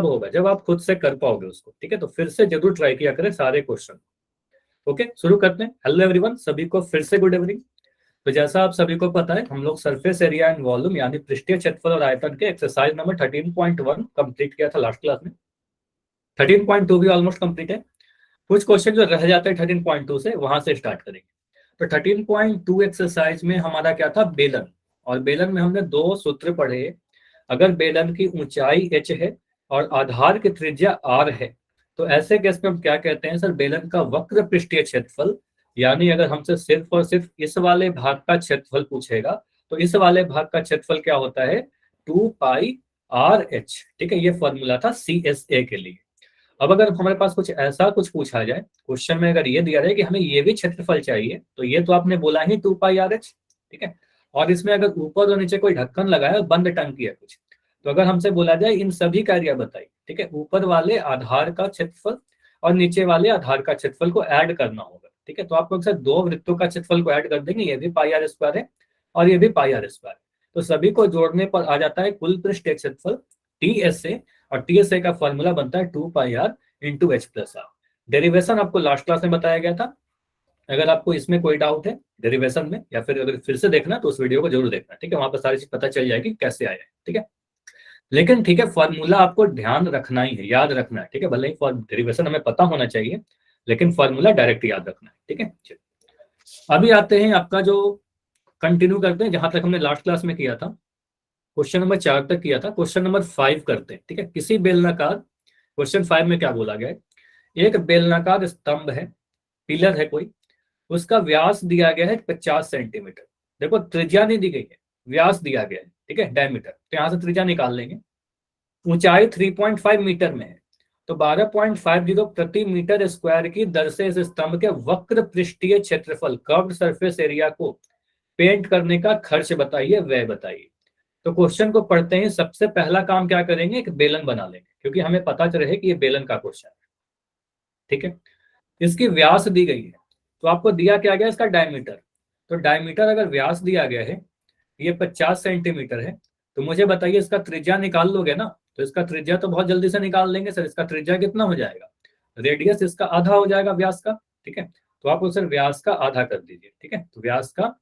होगा जब आप खुद से कर पाओगे उसको, ठीक है। तो फिर से जरूर ट्राई किया करें सारे क्वेश्चन। ओके, शुरू करते हैं। हेलो एवरीवन, सभी को फिर से गुड इवनिंग। तो जैसा आप सभी को पता है, हम लोग सरफेस एरिया एंड वॉल्यूम यानी पृष्ठीय क्षेत्रफल और आयतन के एक्सरसाइज नंबर 13.1 कंप्लीट किया था लास्ट क्लास में। 13.2 भी ऑलमोस्ट कंप्लीट है। कुछ क्वेश्चन जो रह जाते हैं 13.2 से, वहां से स्टार्ट करेंगे। तो 13.2 एक्सरसाइज में हमारा क्या था, बेलन। और बेलन में हमने दो सूत्र पढ़े। अगर बेलन की ऊंचाई h है और आधार की त्रिज्या r है, तो ऐसे केस में हम क्या कहते हैं सर, बेलन का वक्र पृष्ठीय क्षेत्रफल। यानी अगर हमसे सिर्फ और सिर्फ इस वाले भाग का क्षेत्रफल पूछेगा, तो इस वाले भाग का क्षेत्रफल क्या होता है, 2πr(h). ठीक है, ये फॉर्मूला था CSA के लिए। अब अगर हमारे पास कुछ ऐसा कुछ पूछा जाए, क्वेश्चन में अगर ये दिया जाए कि हमें ये भी क्षेत्रफल चाहिए, तो ये तो आपने बोला ही 2πr(h), ठीक है। और इसमें अगर ऊपर और नीचे कोई ढक्कन लगाया, बंद टंकी है कुछ, तो अगर हमसे बोला जाए इन सभी का एरिया बताइए, ठीक है, ऊपर वाले आधार का क्षेत्रफल और नीचे वाले आधार का क्षेत्रफल को ऐड करना होगा, ठीक है। तो आपको अक्सर दो वृत्तों का क्षेत्रफल को ऐड कर देंगे, ये भी πr² है और ये भी πr²। तो सभी को जोड़ने पर आ जाता है कुल पृष्ठीय क्षेत्रफल TSA, और TSA का फॉर्मूला बनता है 2πr(h+r). डेरिवेशन आपको लास्ट क्लास में बताया गया था। अगर आपको इसमें कोई डाउट है डेरिवेशन में, या फिर अगर फिर से देखना, तो उस वीडियो को जरूर देखना, ठीक है। वहां पर सारी चीज पता चल जाएगी कैसे आया है, ठीक है। लेकिन ठीक है, फॉर्मूला आपको ध्यान रखना ही है, याद रखना है, ठीक है। भले ही डेरिवेशन हमें पता होना चाहिए, लेकिन फॉर्मूला डायरेक्ट याद रखना है, ठीक है। अभी आते हैं, आपका जो कंटिन्यू करते हैं जहां तक हमने लास्ट क्लास में किया था, क्वेश्चन नंबर 4 तक किया था। क्वेश्चन नंबर 5 करते हैं, ठीक है। किसी बेलनाकार, क्वेश्चन 5 में क्या बोला गया है, एक बेलनाकार स्तंभ है, पिलर है कोई, उसका व्यास दिया गया है 50 सेंटीमीटर। देखो त्रिज्या नहीं दी गई है, व्यास दिया गया है, ठीक है, डायमीटर। तो यहां से त्रिज्या निकाल लेंगे। ऊंचाई 3.5 मीटर में है, तो 12.50 प्रति मीटर स्क्वायर की दर से इस स्तंभ के वक्र पृष्ठीय क्षेत्रफल, कर्व्ड सरफेस एरिया को पेंट करने का खर्च बताइए, व्यय बताइए। तो क्वेश्चन को पढ़ते हैं, सबसे पहला काम क्या करेंगे, एक बेलन बना लेंगे, क्योंकि हमें पता चल रहा है कि ये बेलन का क्वेश्चन है, ठीक है। इसकी व्यास दी गई है, तो आपको दिया क्या गया, इसका डायमीटर। तो डायमीटर अगर व्यास दिया गया है, ये 50 सेंटीमीटर है, तो मुझे बताइए इसका त्रिज्या निकाल लोगे ना। तो इसका त्रिज्या तो बहुत जल्दी से निकाल लेंगे सर। इसका त्रिज्या कितना हो जाएगा, रेडियस इसका आधा हो जाएगा व्यास का, ठीक है। तो आप उसे व्यास का आधा कर दीजिए, ठीक है। तो व्यास का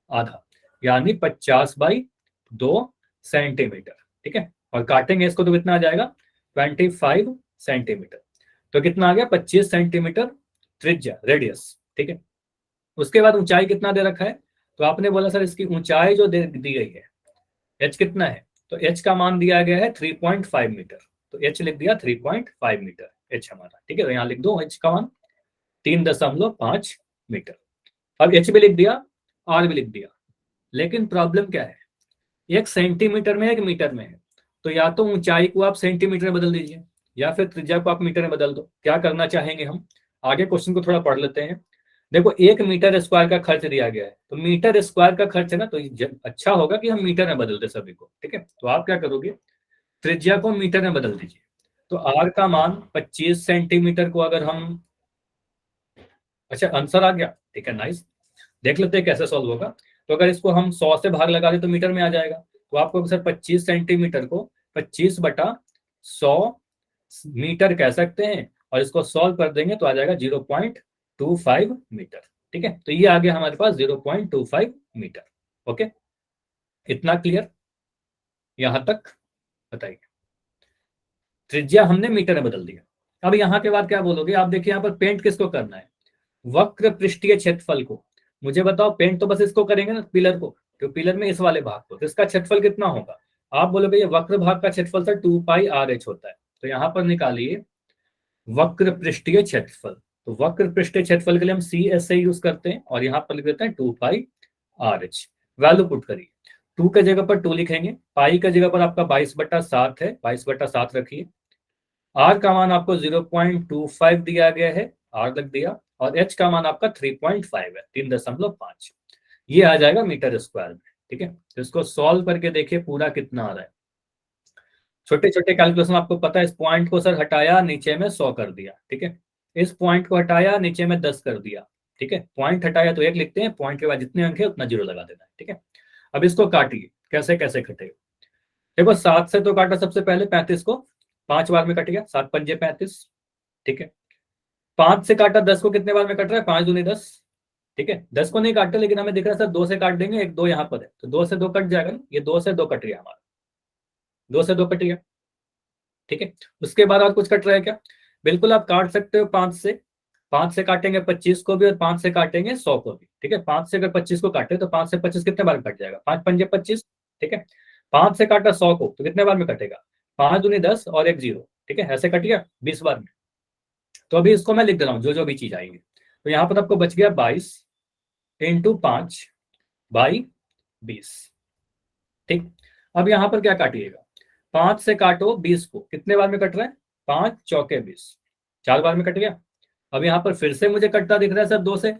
आधा यानी 50/2 सेंटीमीटर, ठीक है। और काटेंगे इसको तो कितना आ जाएगा, 25 सेंटीमीटर। तो कितना आ गया, 25 सेंटीमीटर त्रिज्या, रेडियस, ठीक है। उसके बाद ऊंचाई कितना दे रखा है, तो आपने बोला सर इसकी ऊंचाई जो दी गई है, h कितना है, तो h का मान दिया गया है 3.5 मीटर। तो h लिख दिया 3.5 मीटर h हमारा, ठीक है। तो यहाँ लिख दो h का मान 3.5 मीटर। अब h भी लिख दिया, r भी लिख दिया। लेकिन प्रॉब्लम क्या है, एक सेंटीमीटर में एक मीटर में है, तो या तो ऊंचाई को आप सेंटीमीटर में बदल दीजिए, या फिर त्रिज्या को आप मीटर में बदल दो। क्या करना चाहेंगे हम, आगे क्वेश्चन को थोड़ा पढ़ लेते हैं। देखो 1 मीटर स्क्वायर का खर्च दिया गया है, तो मीटर स्क्वायर का खर्च है ना, तो अच्छा होगा कि हम मीटर में बदल दे सभी को, ठीक है। तो आप क्या करोगे, त्रिज्या को मीटर में बदल दीजिए। तो आर का मान 25 सेंटीमीटर को अगर हम, अच्छा आंसर आ गया, ठीक है, नाइस। देख लेते हैं कैसे सॉल्व होगा। तो अगर इसको हम 100 से भाग लगा दे तो मीटर में आ जाएगा। तो आपको सर 25 सेंटीमीटर को 25/100 मीटर कह सकते हैं, और इसको सॉल्व कर देंगे तो आ जाएगा 0.25 मीटर, ठीक है। तो ये आ गया हमारे पास 0.25 मीटर। ओके, इतना क्लियर यहां तक, बताइए। त्रिज्या हमने मीटर में बदल दिया। अब यहां के बाद क्या बोलोगे आप, देखिए यहाँ पर पेंट किसको करना है, वक्र पृष्ठीय क्षेत्रफल को। मुझे बताओ, पेंट तो बस इसको करेंगे ना, पिलर को, तो पिलर में इस वाले भाग को, तो इसका क्षेत्रफल कितना होगा। आप बोलोगे ये वक्र भाग का क्षेत्रफल सर 2πr(h) होता है। तो यहाँ पर निकालिए वक्र पृष्ठीय क्षेत्रफल। तो वक्र पृष्ठीय क्षेत्रफल के लिए हम CSA यूज करते हैं, और यहाँ पर लिख देते हैं 2πr(h). वैल्यू पुट करिए, 2 के जगह पर 2 लिखेंगे, पाई के जगह पर आपका 22/7 है, 22/7 रखिए। आर का मान आपको 0.25 दिया गया है, आर लग दिया, और एच का मान आपका 3.5 है, 3.5। ये आ जाएगा मीटर स्क्वायर में, ठीक है। तो इसको सॉल्व करके देखिए पूरा कितना आ रहा है। छोटे छोटे कैलकुलेशन आपको पता है, इस पॉइंट को सर हटाया, नीचे में 100 कर दिया, ठीक है। इस पॉइंट को हटाया, नीचे में 10 कर दिया, ठीक है। पॉइंट हटाया तो 1 लिखते हैं, पॉइंट के बाद जितने अंक है उतना 0 लगा देना है, ठीक है। अब इसको काटिए, कैसे कैसे कटेगा। देखो 7 से तो काटा सबसे पहले, 35 को 5 बार में कट गया, 7 पंजे 35, ठीक है। 5 से काटा 10 को कितने बार में कट रहा है, 5 दूनी 10, ठीक है। 10 को नहीं काटते, लेकिन हमें दिख रहा है सर 2 से काट देंगे, एक 2 यहाँ पर है, तो 2 से 2 कट जाएगा ना, ये 2 से 2 कट गया हमारा, 2 से 2 कट गया, ठीक है। उसके बाद और कुछ कट रहा है क्या, बिल्कुल आप काट सकते हो 5 से, 5 से काटेंगे 25 को भी और 5 से काटेंगे 100 को भी, ठीक है। 5 से अगर 25 को काटे तो 5 से 25 कितने बार में कट जाएगा, 5 पंजे 25, ठीक है। 5 से काटा 100 को तो कितने बार में कटेगा, 5 दूनी 10 और एक 0, ठीक है, ऐसे कट गया 20 बार में। तो अभी इसको मैं लिख दे रहा हूँ जो जो भी चीज आएगी। तो यहाँ पर आपको बच गया 22 इंटू 5 बाई 20, ठीक। अब यहाँ पर क्या काटिएगा, 5 से काटो 20 को, कितने बार में कट रहा है, 5 चौके 20, 4 बार में कट गया। अब यहाँ पर फिर से मुझे कटता दिख रहा है सर 2 से,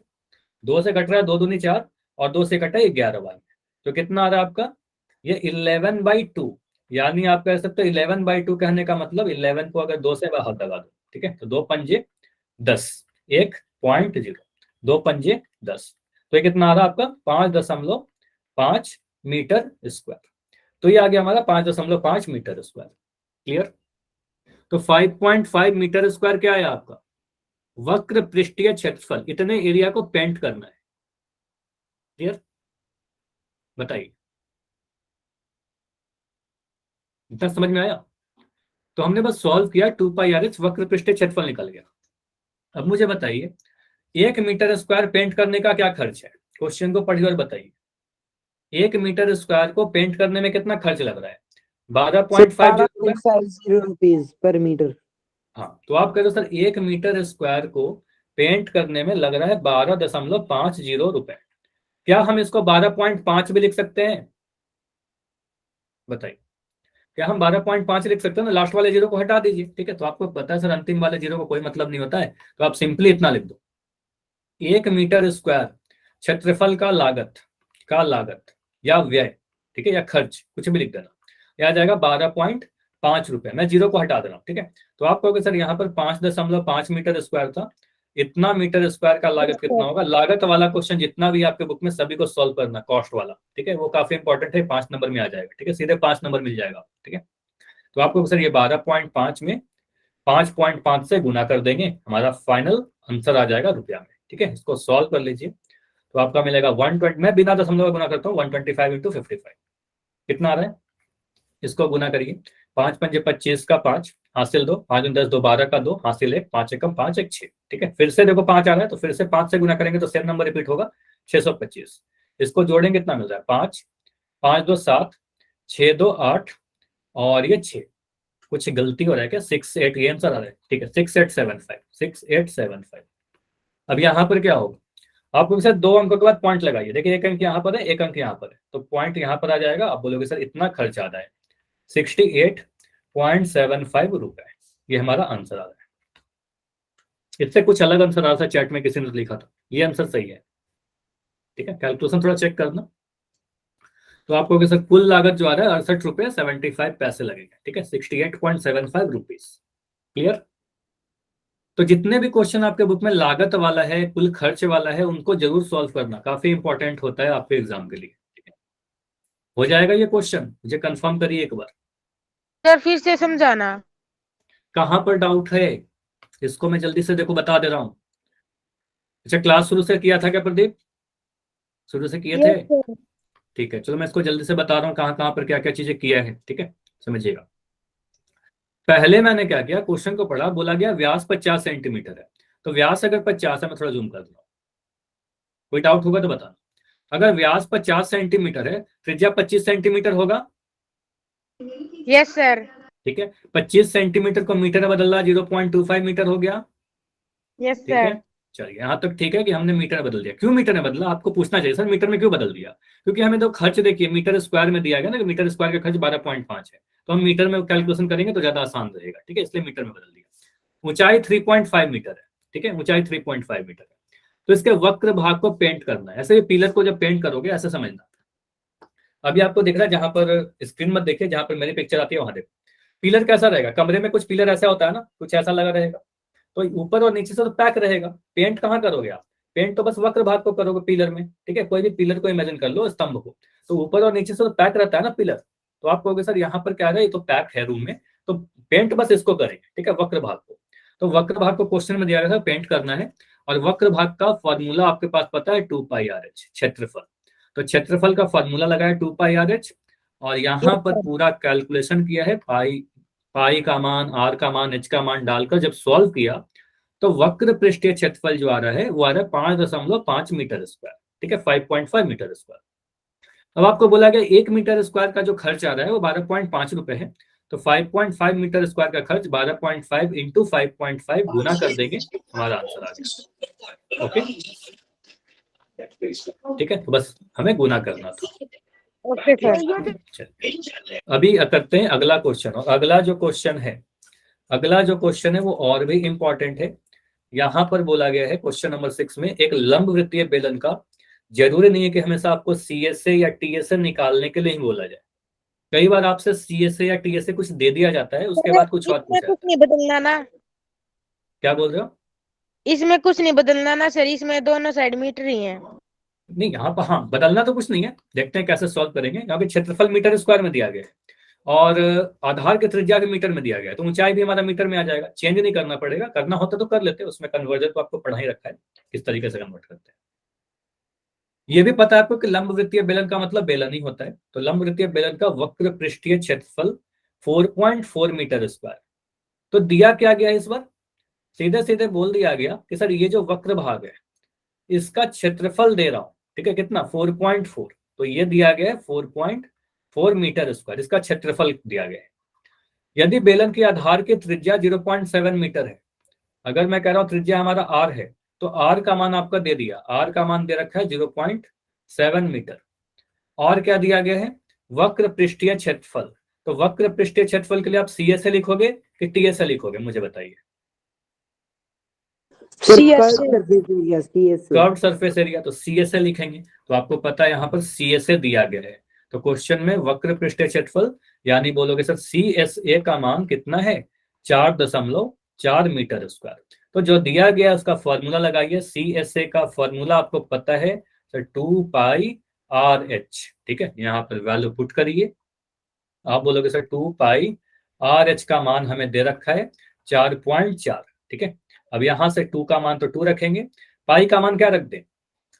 2 से कट रहा है, 2 दूनी 4 और 2 से कटा है 11 बार में। तो कितना आ रहा है आपका, ये 11/2, यानी आप कह सकते हो 11/2 कहने का मतलब 11 को अगर 2 से बाहर लगा दो, ठीक है, तो 2 पंजे 10, 1.0, 2 पंजे 10, तो ये कितना आ रहा है आपका 5.5 मीटर स्क्वायर। तो ये आ गया हमारा 5.5 मीटर स्क्वायर, क्लियर। तो 5.5 मीटर स्क्वायर क्या है आपका, वक्र पृष्ठीय क्षेत्रफल, इतने एरिया को पेंट करना है, क्लियर, बताइए इतना समझ में आया। तो हमने बस सॉल्व किया, 2πr वक्र पृष्ठीय क्षेत्रफल निकल गया। अब मुझे बताइए 1 मीटर स्क्वायर पेंट करने का क्या खर्च है, क्वेश्चन को पढ़िए और बताइए। 1 मीटर स्क्वायर को पेंट करने में कितना खर्च लग रहा है, 12.50 रुपीज पर मीटर। हाँ, तो आप कह रहे हो सर 1 मीटर स्क्वायर को पेंट करने में लग रहा है 12.50 रुपए। क्या हम इसको 12.5 भी लिख सकते हैं, बताइए। क्या हम 12.5 लिख सकते हैं ना, लास्ट वाले जीरो को हटा दीजिए, ठीक है। तो आपको पता है सर अंतिम वाले जीरो को कोई मतलब नहीं होता है, तो आप सिंपली इतना लिख दो, 1 मीटर स्क्वायर क्षेत्रफल का लागत या व्यय, ठीक है, या खर्च, कुछ भी लिख देना, यह आ जाएगा 12.5 रुपए। मैं जीरो को हटा दे रहा हूँ, ठीक है। तो आप कहोगे सर यहाँ पर 5.5 मीटर स्क्वायर था, इतना मीटर स्क्वायर का लागत कितना होगा। लागत वाला क्वेश्चन जितना भी आपके बुक में सभी को सॉल्व करना, कॉस्ट वाला, ठीक है, वो काफी इंपॉर्टेंट है, 5 नंबर में आ जाएगा, ठीक है, सीधे 5 नंबर मिल जाएगा, ठीक है। तो आपको सर ये 12.5 में 5.5 से गुना कर देंगे, हमारा फाइनल आंसर आ जाएगा रुपया में, ठीक है। इसको सॉल्व कर लीजिए, तो आपका मिलेगा 120, मैं बिना दशमलव का गुना करता हूँ, 125 इंटू 55 कितना आ रहा है, इसको गुना करिए, 5 पंजे 25 का 5 हासिल 2, 5 10 2 12 का 2 हासिल 1, 5 एकम 5 1 6, ठीक है। फिर से देखो 5 आ रहा है, तो फिर से 5 से गुना करेंगे तो सेम नंबर रिपीट होगा 625। इसको जोड़ेंगे कितना मिल रहा है, 5 5 2 7 6 2 8 और ये 6, कुछ गलती हो रहा है क्या, 6 8 ये आंसर आ रहा है, ठीक है, 6 8 7 5। अब यहाँ पर क्या होगा, आपको सर 2 अंकों के बाद पॉइंट लगाइए, देखिए 1 अंक यहाँ पर है, 1 अंक यहाँ पर है, तो पॉइंट यहाँ पर आ जाएगा। आप बोलोगे सर इतना खर्च आता है, 68.75 रुपए, ये हमारा आंसर आ रहा है। इससे कुछ अलग आंसर आ रहा था चैट में, किसी ने लिखा था, ये आंसर सही है, ठीक है। कैलकुलेशन थोड़ा चेक करना। तो आपको सर कुल लागत जो आ रहा है 68 रुपए 75 पैसे लगेगा, ठीक है, 68.75 रुपीज, क्लियर। तो जितने भी क्वेश्चन आपके बुक में लागत वाला है, कुल खर्च वाला है, उनको जरूर सॉल्व करना, काफी इंपॉर्टेंट होता है आपके एग्जाम के लिए, ठीक है। हो जाएगा ये क्वेश्चन, मुझे कंफर्म करिए एक बार। सर फिर से समझाना। कहां पर डाउट है, इसको मैं जल्दी से देखो बता दे रहा हूं। अच्छा, क्लास शुरू से किया था क्या प्रदीप, शुरू से किए थे, ठीक है। चलो मैं इसको जल्दी से बता रहा हूँ कहाँ कहाँ पर क्या क्या चीजें किया है, ठीक है, समझिएगा। पहले मैंने क्या किया, क्वेश्चन को पढ़ा, बोला गया व्यास 50 सेंटीमीटर है, तो व्यास अगर 50 है, मैं थोड़ा जूम कर दूंगा, कोई डाउट होगा तो बताना। अगर व्यास 50 सेंटीमीटर है, त्रिज्या 25 सेंटीमीटर होगा, यस सर। ठीक है। 25 सेंटीमीटर को मीटर में बदलना, 0.25 मीटर हो गया, यस ठीक है। सर। चलिए यहाँ तक ठीक है कि हमने मीटर में बदल दिया। क्यों मीटर में बदला, आपको पूछना चाहिए सर मीटर में क्यों बदल दिया, क्योंकि हमें तो खर्च देखिए मीटर स्क्वायर में दिया गया ना, कि मीटर स्क्वायर का खर्च 12.5 है, तो हम मीटर में कैलकुलेशन करेंगे तो ज्यादा आसान रहेगा, ठीक है, इसलिए मीटर में बदल दिया। ऊंचाई 3.5 मीटर है, ठीक है, ऊंचाई 3.5 मीटर है। तो इसके वक्र भाग को पेंट करना है, ऐसे ये पिलर को जब पेंट करोगे ऐसे समझना। अभी आपको दिख रहा है, जहां पर स्क्रीन मत देखिए, जहां पर मेरी पिक्चर आती है वहां देखो, पिलर कैसा रहेगा, कमरे में कुछ पिलर ऐसा होता है ना, कुछ ऐसा लगा रहेगा, तो ऊपर और नीचे से तो पैक रहेगा। पेंट कहाँ करोगे आप, पेंट तो बस वक्र भाग को करोगे पिलर में, ठीक है। कोई भी पिलर को इमेजिन कर लो, स्तंभ को, तो ऊपर और नीचे से तो पैक रहता है ना पिलर। तो आप कहोगे सर यहाँ पर क्या है, ये तो पैक है रूम में, तो पेंट बस इसको करेंगे, ठीक है, वक्र भाग को। तो वक्र भाग को क्वेश्चन में दिया गया था पेंट करना है, और वक्र भाग का फॉर्मूला आपके पास पता है 2 पाई आर एच क्षेत्रफल। तो क्षेत्रफल का फॉर्मूला लगाया 2 पाई आर एच, और यहाँ पर पूरा कैलकुलेशन किया है, पाई का मान, आर का मान, एच का मान डालकर जब सॉल्व किया तो वक्र पृष्ठीय क्षेत्रफल जो आ रहा है वो आ रहा है 5.5 मीटर स्क्वायर, ठीक है, 5.5 मीटर स्क्वायर। अब आपको बोला गया 1 मीटर स्क्वायर का जो खर्च आ रहा है वो 12.5 रुपए है, तो 5.5 मीटर स्क्वायर का खर्च 12.5 इंटू 5.5 गुना कर देंगे, हमारा आंसर आ गया। ओके, ठीक है, तो बस हमें गुना करना था। Okay sir. चलिए अभी करते हैं अगला क्वेश्चन, और अगला जो क्वेश्चन है वो और भी इंपॉर्टेंट है। यहाँ पर बोला गया है क्वेश्चन नंबर 6 में, एक लंबवृत्तीय बेलन का, जरूरी नहीं है कि हमेशा आपको सीएसए या टीएसए निकालने के लिए ही बोला जाए, कई बार आपसे सीएसए या टीएसए कुछ दे दिया जाता है, उसके बाद कुछ और इसमें पूछा कुछ जाता है। नहीं बदलना ना, क्या बोल रहे हो? इसमें कुछ नहीं बदलना ना सर, इसमें दोनों साइड मीटर ही हैं। नहीं, यहाँ पर हाँ बदलना तो कुछ नहीं है, देखते हैं कैसे सॉल्व करेंगे। यहाँ पे क्षेत्रफल मीटर स्क्वायर में दिया गया है, और आधार की त्रिज्या भी मीटर में दिया गया है, तो ऊंचाई भी हमारा मीटर में आ जाएगा, चेंज नहीं करना पड़ेगा, करना होता तो कर लेते, उसमें कन्वर्जन तो आपको पढ़ा ही रखा है किस तरीके से कन्वर्ट करते हैं। ये भी पता है आपको कि लंबवृत्तीय बेलन का मतलब बेलन ही होता है, तो लंबवृत्तीय बेलन का वक्र पृष्ठीय क्षेत्रफल 4.4 मीटर स्क्वायर। तो दिया क्या गया इस बार, सीधे सीधे बोल दिया गया कि सर ये जो वक्र भाग है इसका क्षेत्रफल दे रहा हूं, ठीक है, कितना 4.4, तो ये दिया गया है 4.4 मीटर स्क्वायर, इसका क्षेत्रफल दिया गया है। यदि बेलन की आधार की त्रिज्या 0.7 मीटर है, अगर मैं कह रहा हूं त्रिज्या हमारा आर है, तो आर का मान आपका दे दिया, आर का मान दे रखा है 0.7 मीटर, और क्या दिया गया है, वक्र पृष्ठीय क्षेत्रफल। तो वक्र पृष्ठीय क्षेत्रफल के लिए आप सीएसए लिखोगे कि टीएसए लिखोगे, मुझे बताइए। कर्व्ड सरफेस एरिया, तो सीएसए लिखेंगे, तो आपको पता है यहाँ पर सीएसए दिया गया है, तो क्वेश्चन में वक्र पृष्ठीय क्षेत्रफल, यानी बोलोगे सर सीएसए का मान कितना है, 4.4 मीटर स्क्वायर। तो जो दिया गया उसका फॉर्मूला लगाइए, सीएसए का फॉर्मूला आपको पता है सर 2 पाई आर एच, ठीक है, यहाँ पर वैल्यू पुट करिए, आप बोलोगे सर 2 पाई आर एच का मान हमें दे रखा है 4.4, ठीक है। अब यहां से 2 का मान तो 2 रखेंगे, पाई का मान क्या रख दें,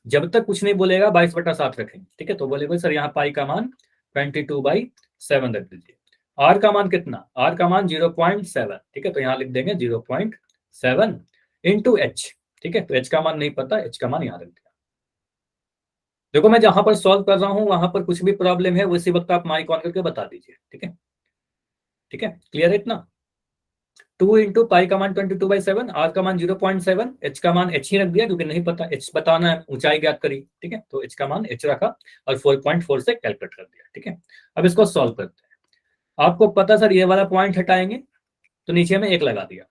जब तक कुछ नहीं बोलेगा 22/7 रखेंगे, ठीक है, तो बोलेगे सर यहाँ पाई का मान 22/7 रख दीजिए। आर का मान कितना, आर का मान 0.7, ठीक है, तो यहाँ लिख देंगे 0.7 इंटू एच, ठीक है, तो एच का मान नहीं पता, एच का मान यहाँ रख दिया। देखो मैं जहां पर सॉल्व कर रहा हूं वहां पर कुछ भी प्रॉब्लम है उसी वक्त आप माइक ऑन करके बता दीजिए, ठीक है, ठीक है, क्लियर है इतना। 2 इंटू पाई का मान 22/7, आर का मान 0.7, एच का मान एच ही रख दिया क्योंकि नहीं पता, एच बताना है, ऊंचाई ज्ञात करी, ठीक है, तो एच का मान एच रखा और 4.4 से कैलकुलेट कर दिया, ठीक है। अब इसको सॉल्व करते हैं। आपको पता सर ये वाला पॉइंट हटाएंगे तो नीचे में 1 लगा दिया,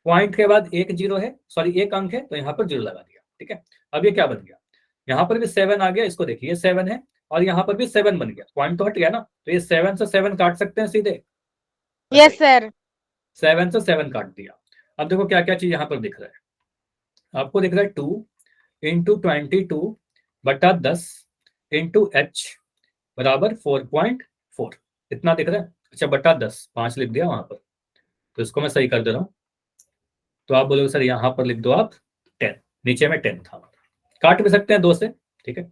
पॉइंट के बाद एक जीरो है, सॉरी 1 अंक है, तो यहाँ पर 0 लगा दिया, ठीक है। अब ये क्या बन गया, यहाँ पर भी 7 आ गया, इसको देखिए 7 है, और यहाँ पर भी 7 बन गया, पॉइंट तो हट गया ना, तो ये 7 से 7 काट सकते हैं सीधे, यस सर। 7 से 7 काट दिया। अब देखो क्या क्या चीज यहाँ पर दिख रहा है, आपको दिख रहा है 2 इंटू 22/10 इंटू एच बराबर 4.4, इतना दिख रहा है। अच्छा बटा 10, 5 लिख दिया वहां पर, तो इसको मैं सही कर दे रहा हूँ, तो आप बोलोगे सर यहाँ पर लिख दो आप 10, नीचे में 10 था, काट भी सकते हैं 2 से, ठीक है।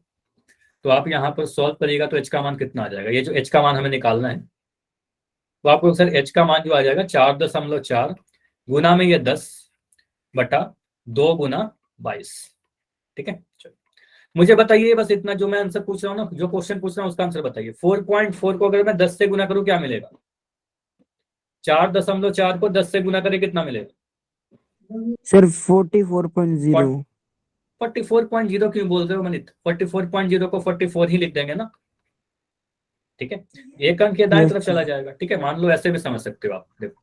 तो आप यहाँ पर सॉल्व करिएगा तो एच का मान कितना आ जाएगा, ये जो एच का मान हमें निकालना है, तो आपको सर एच का मान जो आ जाएगा 4.4 गुना में ये 10 बटा 2 गुना 22, ठीक है। चलो मुझे बताइए बस इतना, जो मैं आंसर पूछ रहा हूँ ना, जो क्वेश्चन पूछ रहा हूँ उसका आंसर बताइए। 4.4 को अगर मैं 10 से गुना करूँ क्या मिलेगा, 4.4 को 10 से गुना करे कितना मिलेगा सर 44.0। 44.0 क्यों बोल रहे हो मनित, 44.0 को 44 ही लिख देंगे ना, ठीक है, एक अंक के दाएं तरफ चला जाएगा, ठीक है। मान लो ऐसे भी समझ सकते हो आप, देखो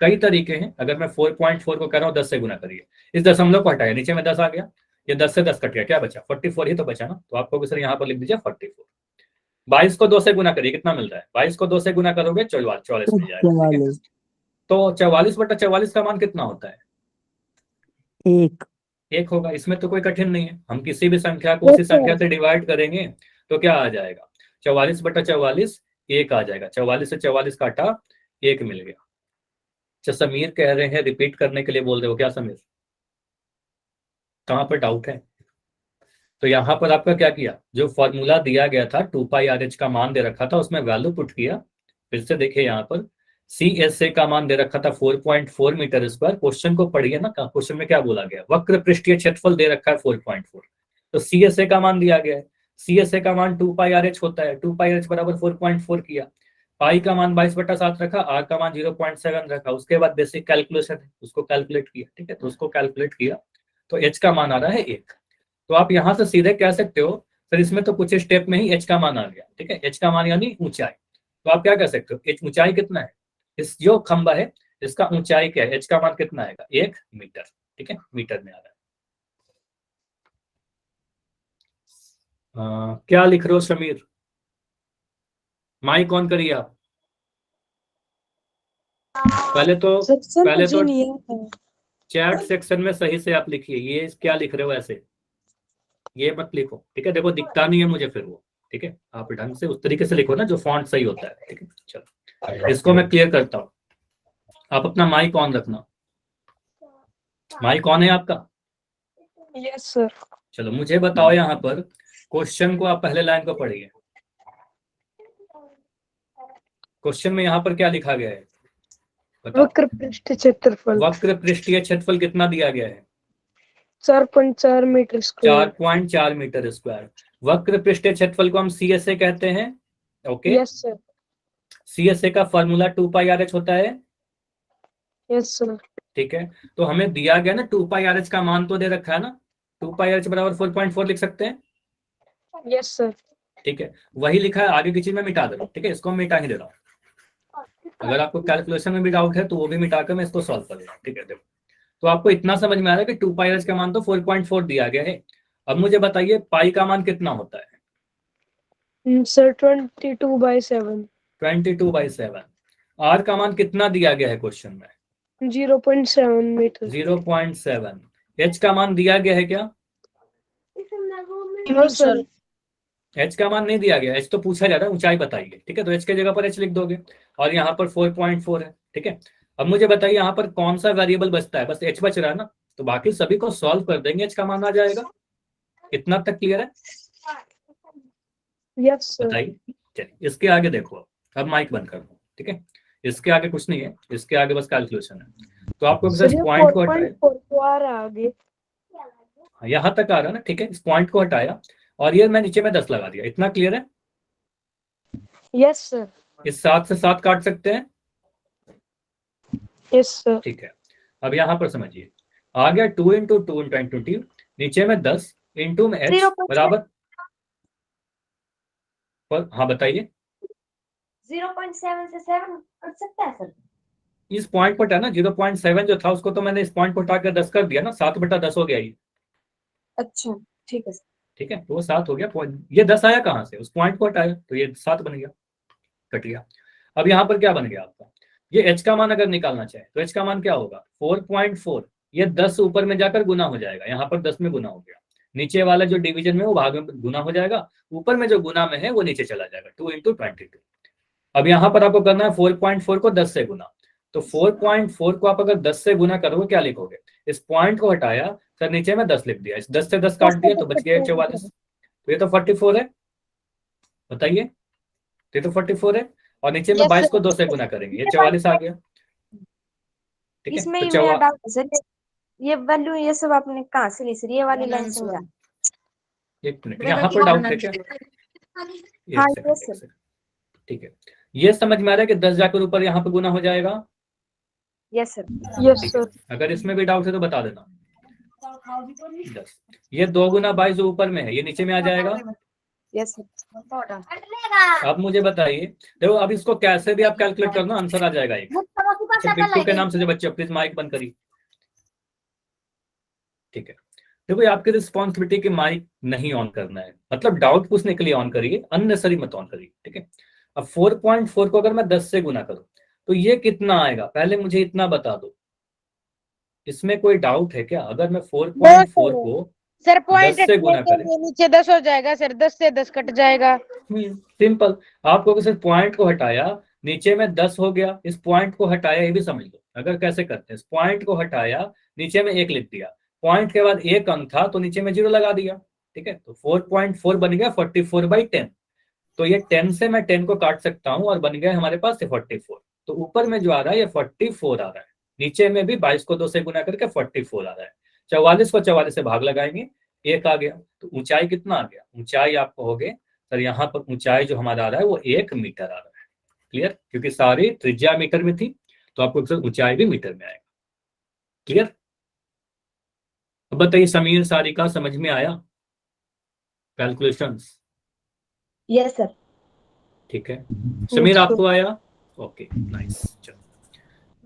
कई तरीके हैं, अगर मैं 4.4 को कह रहा हूँ 10 से गुना करिए, इस दशमलव को हटाया, नीचे में 10 आ गया, ये 10 से 10 कट गया, क्या बचा 44 ही तो बचा ना, तो आपको सर यहाँ पर लिख दीजिए 44। 22 को 2 से गुना करिए, कितना मिल रहा है, 22 को 2 से गुना करोगे 44 मिल जाएगा, ठीक है। तो 44/44 का मान कितना होता है, 1 होगा, इसमें तो कोई कठिन नहीं है, हम किसी भी संख्या को उसी संख्या से डिवाइड करेंगे तो क्या आ जाएगा, 44/44 1 आ जाएगा, 44 से 44 काटा 1 मिल गया, अच्छा समीर कह रहे हैं रिपीट करने के लिए बोल रहे हो क्या समीर, कहाँ पर डाउट है? तो यहाँ पर आपका क्या किया, जो फॉर्मूला दिया गया था 2πRH का मान दे रखा था, उसमें वैल्यू पुट किया। फिर से देखिए यहाँ पर CSA का मान दे रखा था 4.4 मीटर स्क्वायर। क्वेश्चन को पढ़िए ना, क्वेश्चन में क्या बोला गया, वक्र पृष्ठीय क्षेत्रफल दे रखा है 4.4, तो CSA का मान दिया गया है। CSA का मान 2πRH होता है, 2πRH बराबर 4.4 किया, पाई का मान 22/7 रखा, आर का मान 0.7 रखा, उसके बाद बेसिक कैलकुलेशन है उसको कैलकुलेट किया। ठीक है, तो उसको कैलकुलेट किया तो एच का मान आ रहा है 1। तो आप यहां से सीधे कह सकते हो सर इसमें तो कुछ स्टेप में ही एच का मान आ गया। ठीक है, एच का मान यानी ऊंचाई, तो आप क्या कह सकते हो, एच ऊंचाई कितना है, इस जो खंबा है इसका ऊंचाई क्या है, एच का मान कितना आएगा, 1 मीटर। ठीक है, मीटर में आ रहा है। क्या लिख रहे हो समीर, माइक ऑन करिए आप। पहले तो चैट सेक्शन में सही से आप लिखिए, ये क्या लिख रहे हो ऐसे, ये मत लिखो। ठीक है, देखो दिखता नहीं है मुझे फिर वो। ठीक है, आप ढंग से उस तरीके से लिखो ना जो फॉन्ट सही होता है। ठीक है, चलो इसको मैं क्लियर करता हूँ। आप अपना माइक ऑन रखना, माइक ऑन है आपका? Yes sir. चलो मुझे बताओ यहाँ पर क्वेश्चन को, आप पहले लाइन को पढ़िए। क्वेश्चन में यहाँ पर क्या लिखा गया है, वक्र पृष्ठ क्षेत्रफल, वक्र पृष्ठीय क्षेत्रफल कितना दिया गया है, 4.4 मीटर स्क्वायर। 4.4 metre square. वक्र पृष्ठीय क्षेत्रफल को हम CSA कहते हैं। Okay, yes sir. CSA का फॉर्मूला 2πRH होता है। Yes sir. ठीक है, तो हमें दिया गया ना 2πRH का मान तो दे रखा है ना, 2πRH बराबर 4.4 लिख सकते हैं। Yes sir. ठीक है, वही लिखा है, आगे की चीज में मिटा दे रहा हूँ। ठीक है, इसको मिटा ही दे रहा हूँ, अगर आपको कैलकुलेशन में भी डाउट है तो वो भी मिटाकर मैं इसको सॉल्व कर दूंगा। ठीक है, देखो तो आपको इतना समझ में आ रहा है कि 2πRH का मान तो 4.4 दिया गया है। अब मुझे बताइए पाई का मान कितना होता है, सर 22/7। 22/7। आर का मान कितना दिया गया है क्वेश्चन में, 0.7 मीटर। 0.7। एच का मान दिया गया है क्या, नो सर। एच का मान नहीं दिया गया, एच तो पूछा जा रहा है, ऊंचाई बताइए। ठीक है, तो एच की जगह पर एच लिख दोगे, और यहाँ पर 4.4 है। ठीक है, अब मुझे बताइए यहाँ पर कौन सा वेरिएबल बचता है, बस एच बच रहा है ना, तो बाकी सभी को सॉल्व कर देंगे, एच का मान आ जाएगा। इतना तक क्लियर है? Yes sir. बताइए। चलिए इसके आगे देखो, अब माइक बंद कर दो। ठीक है, इसके आगे कुछ नहीं है, इसके आगे बस कैलकुलेशन है। तो आपको बस पॉइंट को हटाया, यहाँ तक आ रहा है ना। ठीक है, इस पॉइंट को हटाया और ये मैं नीचे में 10 लगा दिया। इतना क्लियर है? Yes sir. इस 7 से 7 काट सकते हैं। Yes sir. ठीक है, अब यहाँ पर समझिए, आ गया 2 × 2 × 20, नीचे में 10 इंटू में एच बराबर, हाँ बताइए। 0.7 से 7 कट सकता है सर? इस पॉइंट पर ना 0.7 जो था उसको तो मैंने इस पॉइंट को हटाकर 10 कर दिया ना, 7/10 हो गया ये। अच्छा ठीक है सर। ठीक है, तो वो 7 हो गया। पॉइंट ये 10 आया कहाँ से, उस पॉइंट को हटाया तो ये 7 बन गया, कट गया। अब यहाँ पर क्या बन गया आपका, ये एच का मान अगर निकालना चाहे तो एच का मान क्या होगा, 4.4। ये 10 ऊपर में जाकर गुना हो जाएगा, यहाँ पर 10 में गुना हो गया, नीचे वाला जो डिवीजन में वो भाग में गुना हो जाएगा, ऊपर में जो गुना में है वो नीचे चला जाएगा, 2 × 22। अब यहाँ पर आपको करना है 4.4 को 10 से गुना, तो 4.4 को आप अगर 10 से गुना करोगे क्या लिखोगे, इस पॉइंट को हटाया सर, नीचे में 10 लिख दिया, इस 10 से 10 काट दिया तो बच गया 44। तो ये तो 44 है, बताइए, ये तो 44 है, और नीचे में 22 को 2 से गुना करेंगे, ये 44 आ गया। ठीक है, इसमें तो ही मेरा डाउट है सर, ये वैल्यू ये सब आपने कहाँ से ली सर, ये वाली लाइन समझा? एक मिनट, यहाँ पर डाउट है क्या? हाँ एक यस सेकंड। सर। ठीक है, ये समझ में आ रहा है कि 10 जाकर ऊपर यहाँ पे गुना हो जाएगा। Yes sir. Yes sir. अगर इसमें भी डाउट है तो बता देना। 10, ये 2 × 22 जो ऊपर में है ये नीचे में आ जाएगा। Yes sir. अब मुझे बताइए, देखो अब इसको कैसे भी आप कैलकुलेट करना, आंसर आ जाएगा एक। बिट्टू के नाम से जो बच्चे, प्लीज माइक बंद करिए। ठीक है, देखो ये आपकी रिस्पॉन्सिबिलिटी कि माइक नहीं ऑन करना है, मतलब डाउट पूछने के लिए ऑन करिए, अननेसेसरी मत ऑन करिए। ठीक है, अब 4.4 को अगर मैं 10 से गुना करूं तो ये कितना आएगा, पहले मुझे इतना बता दो, इसमें कोई डाउट है क्या? अगर मैं 4.4 को सर पॉइंट 10 से गुना करें, नीचे 10 हो जाएगा सर, 10 से 10 कट जाएगा। सिंपल, आपको सिर्फ पॉइंट को हटाया नीचे में 10 हो गया, इस पॉइंट को हटाया, ये भी समझ लो। अगर कैसे करते हैं, इस पॉइंट को हटाया, नीचे में 1 लिख दिया, पॉइंट के बाद 1 अंक था तो नीचे में 0 लगा दिया, ठीक है। तो 4.4 बन गया 44/10। तो ये 10 से मैं 10 को काट सकता हूं और बन गया हमारे पास 44। तो ऊपर में जो आ रहा है ये 44 आ रहा है, नीचे में भी 22 को 2 से गुना करके 44 आ रहा है। 44 को 44 से भाग लगाएंगे, 1 आ गया। तो ऊंचाई कितना आ गया, ऊंचाई आप कहोगे सर यहाँ पर ऊंचाई जो हमारा आ रहा है वो 1 मीटर आ रहा है। क्लियर, क्योंकि सारी त्रिज्या मीटर में थी तो आपको ऊंचाई भी मीटर में आएगा। क्लियर। अब बताइए समीर सारिका, समझ में आया कैलकुलेशंस? Yes sir. ठीक है, समीर आपको आया? Okay nice. चलो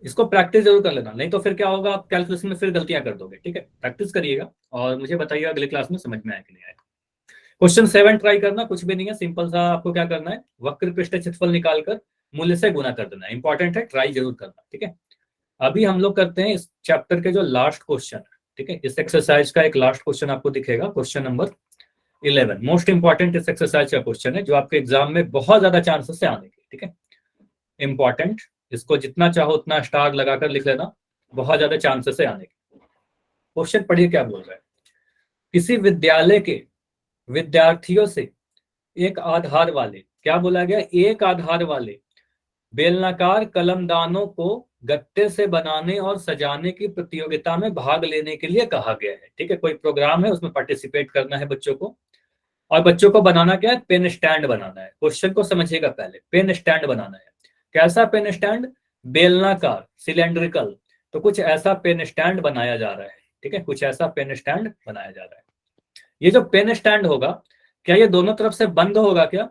इसको प्रैक्टिस जरूर कर लेना, नहीं तो फिर क्या होगा, आप कैलकुलेशन में फिर गलतियां कर दोगे। ठीक है, प्रैक्टिस करिएगा और मुझे बताइएगा अगले क्लास में समझ में आया कि नहीं आया। क्वेश्चन 7 ट्राई करना, कुछ भी नहीं है, सिंपल सा। आपको क्या करना है, वक्र पृष्ठ क्षेत्रफल निकालकर मूल्य से गुना कर देना है। इंपॉर्टेंट है, ट्राई जरूर करना। ठीक है, अभी हम लोग करते हैं इस चैप्टर के जो लास्ट क्वेश्चन है। ठीक है, इस एक्सरसाइज का एक लास्ट क्वेश्चन आपको दिखेगा, क्वेश्चन नंबर 11। मोस्ट इंपॉर्टेंट इस एक्सरसाइज का क्वेश्चन है जो आपके एग्जाम में बहुत ज्यादा चांसेस से आने के। ठीक है, इंपॉर्टेंट, इसको जितना चाहो उतना स्टार लगाकर लिख लेना, बहुत ज्यादा चांसेस है आने के। क्वेश्चन पढ़िए क्या बोल रहा है। किसी विद्यालय के विद्यार्थियों से एक आधार वाले, क्या बोला गया, एक आधार वाले बेलनाकार कलमदानों को गत्ते से बनाने और सजाने की प्रतियोगिता में भाग लेने के लिए कहा गया है। ठीक है, कोई प्रोग्राम है, उसमें पार्टिसिपेट करना है बच्चों को, और बच्चों को बनाना क्या है, पेन स्टैंड बनाना है। क्वेश्चन को समझिएगा पहले, पेन स्टैंड बनाना है। कैसा पेन स्टैंड, बेलनाकार, सिलेंड्रिकल। तो कुछ ऐसा पेन स्टैंड बनाया जा रहा है। ठीक है, कुछ ऐसा पेन स्टैंड बनाया जा रहा है। ये जो पेन स्टैंड होगा, क्या ये दोनों तरफ से बंद होगा क्या?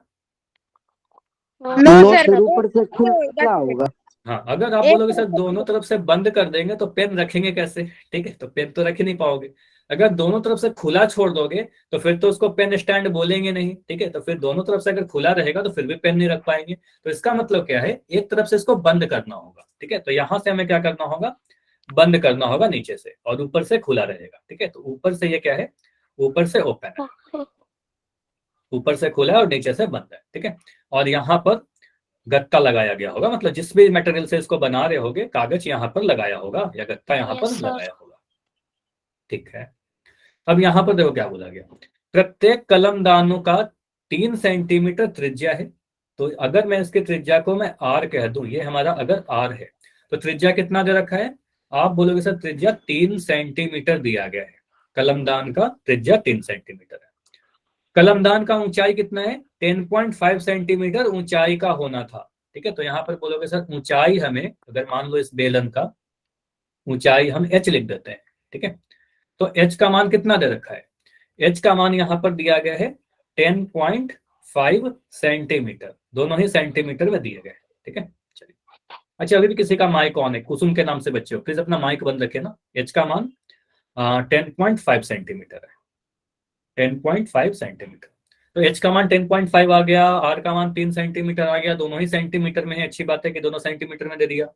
नो नो सर, सर, ऊपर से खुला होगा। हाँ, अगर आप बोलोगे सर दोनों तरफ से बंद कर देंगे तो पेन रखेंगे कैसे? ठीक है, तो पेन तो रख ही नहीं पाओगे। अगर दोनों तरफ से खुला छोड़ दोगे तो फिर तो उसको पेन स्टैंड बोलेंगे नहीं। ठीक है, तो फिर दोनों तरफ से अगर खुला रहेगा तो फिर भी पेन नहीं रख पाएंगे। तो इसका मतलब क्या है, एक तरफ से इसको बंद करना होगा। ठीक है, तो यहां से हमें क्या करना होगा, बंद करना होगा नीचे से, और ऊपर से खुला रहेगा। ठीक है, तो ऊपर से ये क्या है, ऊपर से ओपन है, ऊपर से खुला है और नीचे से बंद है। ठीक है, और यहाँ पर गत्ता लगाया गया होगा, मतलब जिस भी मटेरियल से इसको बना रहे होगे, कागज यहाँ पर लगाया होगा या गत्ता यहाँ पर लगाया होगा। ठीक है, अब यहाँ पर देखो क्या बोला गया, प्रत्येक कलमदानों का 3 सेंटीमीटर त्रिज्या है। तो अगर मैं इसके त्रिज्या को मैं आर कह दूं, ये हमारा अगर आर है तो त्रिज्या कितना दे रखा है, आप बोलोगे सर त्रिज्या 3 सेंटीमीटर दिया गया है। कलमदान का त्रिज्या 3 सेंटीमीटर है। कलमदान का ऊंचाई कितना है, 10.5 सेंटीमीटर ऊंचाई का होना था। ठीक है, तो यहाँ पर बोलोगे सर ऊंचाई हमें, अगर मान लो इस बेलन का ऊंचाई हम h लिख देते हैं। ठीक है, तो h का मान कितना दे रखा है, h का मान यहाँ पर दिया गया है 10.5 सेंटीमीटर, दोनों ही सेंटीमीटर में दिए गए। ठीक है, चलिए। अच्छा, अभी भी किसी का माइक ऑन है, कुसुम के नाम से बच्चे हो, प्लीज अपना माइक बंद रखे ना। h का मान 10.5 सेंटीमीटर है, 10.5 सेंटीमीटर। तो h का मान 10.5 आ गया, r का मान 3 सेंटीमीटर आ गया, दोनों ही सेंटीमीटर में है। अच्छी बात है कि दोनों सेंटीमीटर में दे दिया।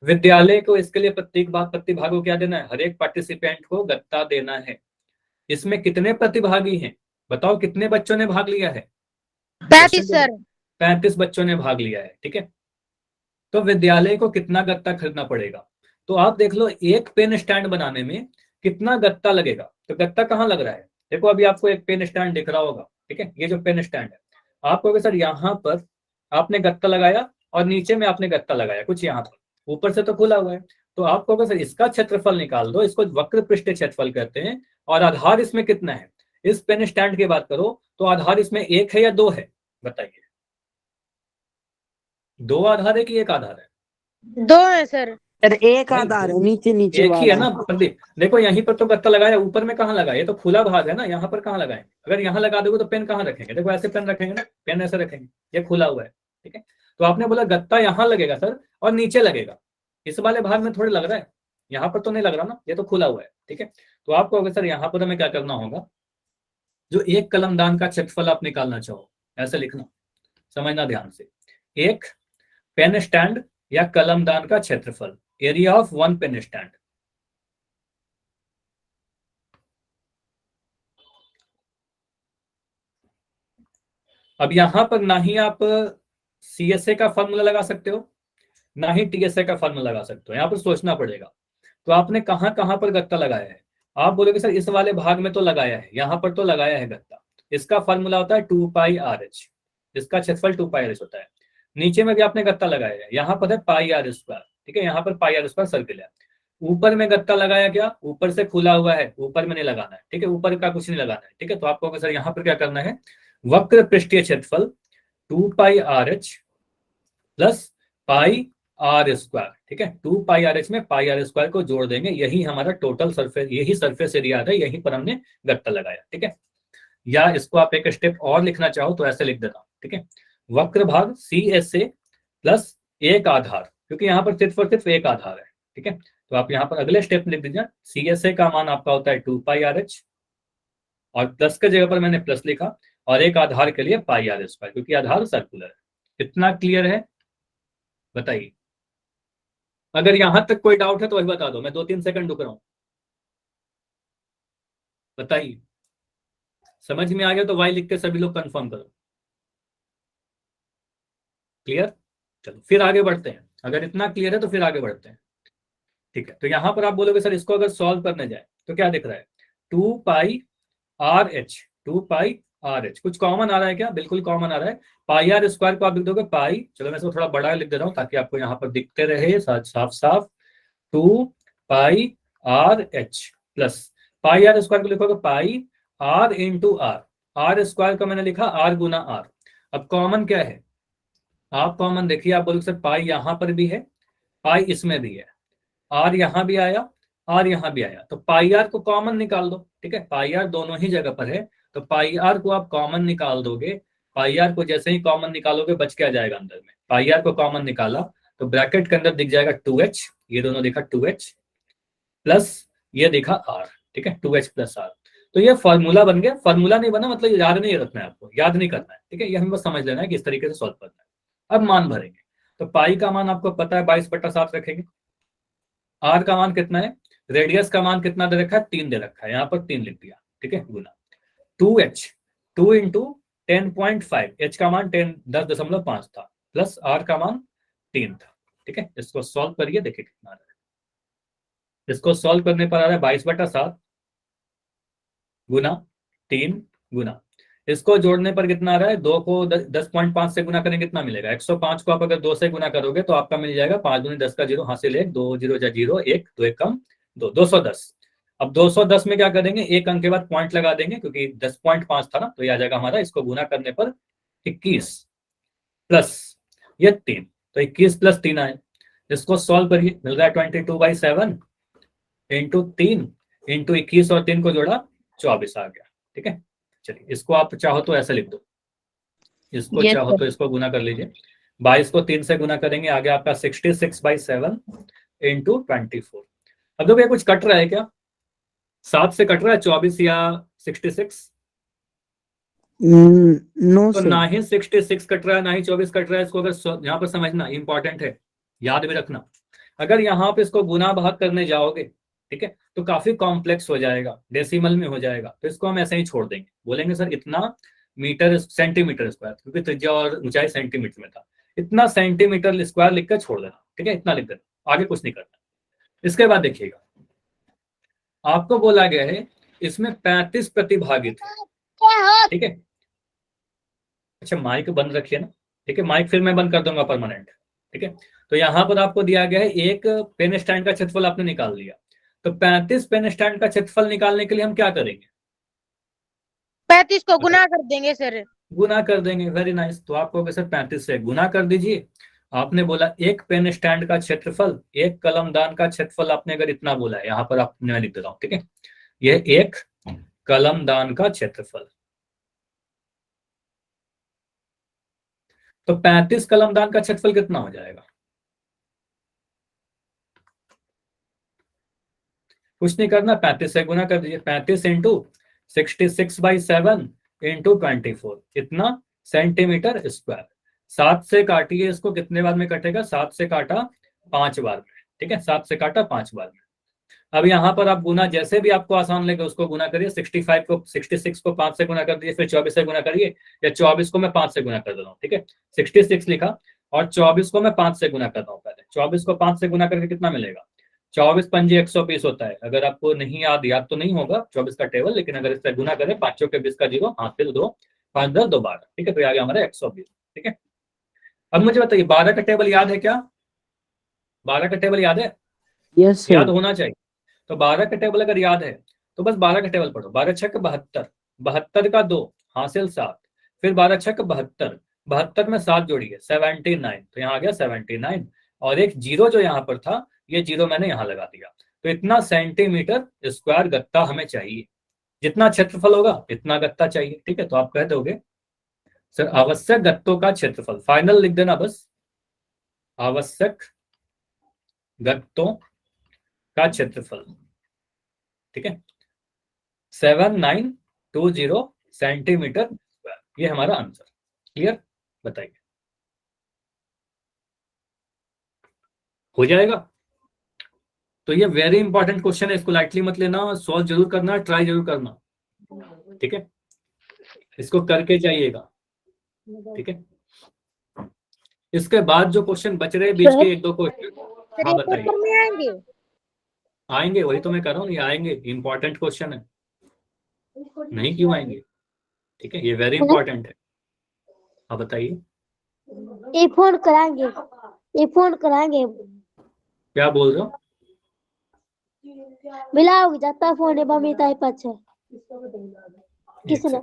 विद्यालय को इसके लिए प्रतिभाग को क्या देना है, हर एक पार्टिसिपेंट को गत्ता देना है। इसमें कितने प्रतिभागी हैं, बताओ कितने बच्चों ने भाग लिया है? 35 सर। 35 बच्चों ने भाग लिया है। ठीक है, तो विद्यालय को कितना गत्ता खरीदना पड़ेगा? तो आप देख लो, एक पेन स्टैंड बनाने में कितना गत्ता लगेगा। तो गत्ता कहाँ लग रहा है, देखो अभी आपको एक पेन स्टैंड दिख रहा होगा। ठीक है, ये जो पेन स्टैंड है, आप कहोगे सर यहाँ पर आपने गत्ता लगाया और नीचे में आपने गत्ता लगाया कुछ यहाँ पर, ऊपर से तो खुला हुआ है। तो आप कहोगे सर इसका क्षेत्रफल निकाल दो, इसको वक्र पृष्ठ क्षेत्रफल कहते हैं, और आधार इसमें कितना है। इस पेन स्टैंड की बात करो तो आधार इसमें 1 है या 2 है, बताइए। 2 आधार है कि 1 आधार है? 2 है सर। सर एक आधार है, नीचे नीचे एक ही है वाला। ना प्रदीप। देखो यहीं पर तो गत्ता लगाया, ऊपर में कहाँ लगाया, ये तो खुला भाग है ना, यहाँ पर कहाँ लगाएंगे? अगर यहाँ लगा दोगे तो पेन कहाँ रखेंगे, देखो ऐसे पेन रखेंगे ना, पेन ऐसे रखेंगे, ये खुला हुआ है। ठीक है, तो आपने बोला गत्ता यहाँ लगेगा सर और नीचे लगेगा, इस वाले भाग में थोड़ी लग रहा है, यहाँ पर तो नहीं लग रहा ना, ये तो खुला हुआ है। ठीक है, तो आपको अगर सर यहाँ पर हमें क्या करना होगा, जो एक कलमदान का क्षेत्रफल आप निकालना चाहो, ऐसे लिखना, समझना ध्यान से। एक पेन स्टैंड या कलमदान का क्षेत्रफल, एरिया ऑफ 1 पेन स्टैंड। अब यहां पर ना ही आप CSA का फॉर्मूला लगा सकते हो, ना ही TSA का फॉर्मूला लगा सकते हो। यहाँ पर सोचना पड़ेगा। तो आपने कहाँ कहाँ पर गत्ता लगाया है? आप बोलोगे सर इस वाले भाग में तो लगाया है, यहाँ पर तो लगाया है गत्ता। इसका फॉर्मूला होता है 2πRH, इसका क्षेत्रफल 2πRH होता है। नीचे में भी आपने गत्ता लगाया है, यहाँ पर है πr², ठीक है, यहाँ पर πr² सर्किल है। ऊपर में गत्ता लगाया क्या? ऊपर से खुला हुआ है, ऊपर में नहीं लगाना है, ठीक है, ऊपर का कुछ नहीं लगाना है, ठीक है। तो आपको सर यहाँ पर क्या करना है, वक्र पृष्ठीय क्षेत्रफल 2πRH प्लस πr², ठीक है, 2πRH में πr² को जोड़ देंगे, यही हमारा टोटल सरफेस, यही सरफेस एरिया है, यहीं पर हमने गत्ता लगाया, ठीक है। या इसको आप एक स्टेप और लिखना चाहो तो ऐसे लिख देता हूं, ठीक है, वक्र भाग CSA प्लस एक आधार, क्योंकि यहाँ पर सिर्फ एक आधार है, ठीक है। तो आप यहाँ पर अगले स्टेप में लिख दीजिए, CSA का मान आपका होता है 2πRH, और प्लस के जगह पर मैंने प्लस लिखा, और एक आधार के लिए πr², क्योंकि आधार सर्कुलर है। इतना क्लियर है? बताइए। अगर यहां तक कोई डाउट है तो वही बता दो, मैं 2-3 सेकंड रुक रहा हूं। बताइए, समझ में आ गया तो वाई लिख के सभी लोग कंफर्म करो। क्लियर? चलो फिर आगे बढ़ते हैं। अगर इतना क्लियर है तो फिर आगे बढ़ते हैं, ठीक है। तो यहां पर आप बोलोगे सर इसको अगर सॉल्व करने जाए तो क्या दिख रहा है? 2πRH, 2πRH कुछ कॉमन आ रहा है क्या? बिल्कुल कॉमन आ रहा है। πr² को आप लिख दोगे पाई, चलो मैं इसको थोड़ा बड़ा लिख दे रहा हूं ताकि आपको यहाँ पर दिखते रहे साफ साफ। 2πRH प्लस πr² को लिखोगे पाई r इंटू आर, r² का मैंने लिखा r गुना r। अब कॉमन क्या है? आप कॉमन देखिए, आप बोलोगे सर पाई यहां पर भी है, पाई इसमें भी है, r यहां भी आया, r यहां भी आया, तो पाई r को कॉमन निकाल दो, ठीक है। पाई r दोनों ही जगह पर है, तो पाई r को आप कॉमन निकाल दोगे। पाई r को जैसे ही कॉमन निकालोगे बच के आ जाएगा अंदर में। पाई r को कॉमन निकाला तो ब्रैकेट के अंदर दिख जाएगा 2h, ये दोनों दिखा 2h प्लस ये दिखा r, ठीक है, 2h प्लस r। तो ये फॉर्मूला बन गया। फॉर्मूला नहीं बना मतलब याद नहीं रखना है आपको, याद नहीं करना है, ठीक है, ये हमें बस समझ लेना है कि इस तरीके से सॉल्व करना है। अब मान भरेंगे, तो पाई का मान आपको पता है 22/7 रखेंगे। r का मान कितना है? रेडियस का मान कितना दे रखा है? 3 दे रखा है, यहाँ पर 3 लिख दिया, ठीक है, गुना 2h, 2 इंटू 10.5, h का मान 10.5 था, प्लस r का मान 3 था, ठीक है। इसको सॉल्व करिए, देखिए कितना आ रहा है। इसको सॉल्व करने पर आ रहा है 22/7 गुना 3 गुना, इसको जोड़ने पर कितना आ रहा है? 2 को 10.5 से गुना करेंगे कितना मिलेगा? 105 को आप अगर 2 से गुना करोगे तो आपका मिल जाएगा 5 दूनी 10 का 0, हासिल 1, 2 0 जा 0, 1 2 1 कम 2, 210। अब 210 में क्या करेंगे? एक अंक के बाद पॉइंट लगा देंगे, क्योंकि 10.5 था ना, तो ये आ जाएगा हमारा, इसको गुना करने पर 21 प्लस ये 3, तो 21 प्लस 3 आए। इसको सॉल्व करिए, मिल रहा है 22/7 इंटू 3 इंटू 21 और 3 को जोड़ा 24 आ गया, ठीक है। चलिए इसको आप चाहो तो ऐसे लिख दो, इसको Yes, चाहो sir. तो इसको गुना कर लीजिए। 22 को 3 से गुना करेंगे, आगे आपका 66/7 इंटू 24। अब देखो ये कुछ कट रहा है क्या? 7 से कट रहा है 24 या 66? नो तो सर। ना ही 66 कट रहा है ना ही 24 कट रहा है। इसको अगर यहाँ पर समझना इंपॉर्टेंट है, याद भी रखना। अगर यहाँ पे इसको गुना भाग करने जाओगे, ठीक है, तो काफी कॉम्प्लेक्स हो जाएगा, डेसिमल में हो जाएगा, तो इसको हम ऐसे ही छोड़ देंगे। बोलेंगे सर इतना मीटर सेंटीमीटर स्क्वायर, क्योंकि त्रिज्या और ऊंचाई सेंटीमीटर में था, इतना सेंटीमीटर स्क्वायर लिखकर छोड़ देना, ठीक है, इतना लिख देना, आगे कुछ नहीं करना। इसके बाद देखिएगा, आपको बोला गया है इसमें 35 प्रतिभागी थे, ठीक है। अच्छा माइक बंद रखिए ना, ठीक है, माइक फिर मैं बंद कर दूंगा परमानेंट, ठीक है। तो यहाँ पर आपको दिया गया है एक पेन स्टैंड का क्षेत्रफल आपने निकाल लिया, तो 35 पेन स्टैंड का क्षेत्रफल निकालने के लिए हम क्या करेंगे? 35 को गुना कर देंगे सर। गुना कर देंगे, वेरी नाइस। तो आपको सर 35 से गुना कर दीजिए। आपने बोला एक पेन स्टैंड का क्षेत्रफल, एक कलमदान का क्षेत्रफल आपने अगर इतना बोला है, यहाँ पर आपने मैं लिख देता हूँ, ठीक है, यह एक कलमदान का क्षेत्रफल। तो 35 कलमदान का क्षेत्रफल कितना हो जाएगा? कुछ नहीं करना, 35 से गुना कर दीजिए। 35 इंटू 66/7 इंटू 24, इतना सेंटीमीटर स्क्वायर। 7 से काटिए इसको, कितने बार में कटेगा? 7 से काटा 5 बार में, ठीक है, 7 से काटा 5 बार में, अब यहाँ पर आप गुना जैसे भी आपको आसान लगे उसको गुना करिए। 66 को 5 से गुना कर दीजिए, फिर 24 से गुना करिए, या 24 को मैं 5 से गुना कर दे रहा हूँ, ठीक है। 66 लिखा और 24 को मैं 5 से गुना कर रहा हूँ। पहले 24 को 5 से गुना करके कितना मिलेगा? 24 पंजे 120 होता है। अगर आपको नहीं याद तो नहीं होगा 24 का टेबल, लेकिन अगर इससे गुना करें 5 के 20 का 0, हाथ फिर 2 5 10 2 12, ठीक है। तो आ गया हमारा 120, ठीक है। अब मुझे बताइए 12 का टेबल याद है क्या? 12 का टेबल याद है? यस याद सर। होना चाहिए। तो 12 का टेबल अगर याद है तो बस 12 का टेबल पढ़ो। 12 छक 72, 72 का 2 हासिल 7, फिर 12 छक 72, 72 में 7 जोड़िए 79, तो यहाँ आ गया 79, और एक जीरो जो यहाँ पर था ये जीरो मैंने यहाँ लगा दिया। तो इतना सेंटीमीटर स्क्वायर गत्ता हमें चाहिए, जितना क्षेत्रफल होगा इतना गत्ता चाहिए, ठीक है। तो आप कह दोगे सर आवश्यक गत्तों का क्षेत्रफल, फाइनल लिख देना बस, आवश्यक गत्तों का क्षेत्रफल, ठीक है, 7920 सेंटीमीटर स्क्वायर, ये हमारा आंसर। क्लियर? बताइए, हो जाएगा? तो ये वेरी इंपॉर्टेंट क्वेश्चन है, इसको लाइटली मत लेना, सॉल्व जरूर करना, ट्राई जरूर करना, ठीक है। इसको करके जाइएगा, ठीक है। इसके बाद जो क्वेश्चन बच रहे बीच के 1-2 क्वेश्चन, हाँ बताइए। पेपर में आएंगे? आएंगे, वही तो मैं कर रहा हूँ, ये आएंगे, इंपॉर्टेंट क्वेश्चन है, नहीं क्यों आएंगे, ठीक है, ये वेरी इंपॉर्टेंट है। हाँ बताइए, ये फोन कराएंगे क्या बोल रहे हो? मिलाओगे जाता फोन है मम्मी ताई पाछे किसने?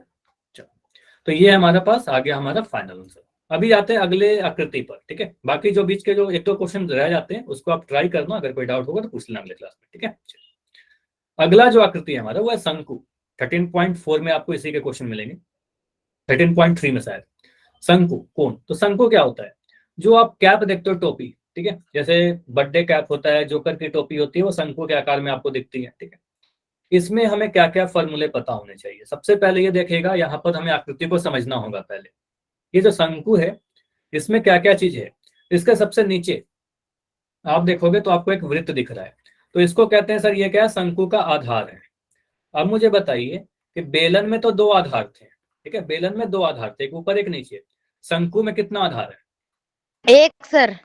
तो ये हमारे पास आ गया हमारा फाइनल आंसर। अभी आते हैं अगले आकृति पर, ठीक है। बाकी जो बीच के जो 1-2 क्वेश्चन रह जाते हैं उसको आप ट्राई करना, अगर कोई डाउट होगा तो पूछ लेना अगले क्लास में, ठीक है। अगला जो आकृति है हमारा वो है शंकु। 13.4 में आपको इसी के क्वेश्चन मिलेंगे, 13.3 में शायद। शंकु कोण, तो शंकु क्या होता है? जो आप कैप देखते हो, टोपी, ठीक है, जैसे बर्थडे कैप होता है, जोकर की टोपी होती है, वो शंकु के आकार में आपको दिखती है, ठीक है। इसमें हमें क्या क्या फॉर्मूले पता होने चाहिए? सबसे पहले ये देखेगा, यहाँ पर हमें आकृति को समझना होगा पहले। ये जो शंकु है इसमें क्या क्या चीज है? इसके सबसे नीचे आप देखोगे तो आपको एक वृत्त दिख रहा है, तो इसको कहते हैं सर ये क्या है? शंकु का आधार है। अब मुझे बताइए कि बेलन में तो 2 आधार थे, ठीक है, बेलन में 2 आधार थे, एक ऊपर एक नीचे। शंकु में कितना आधार है? एक सर।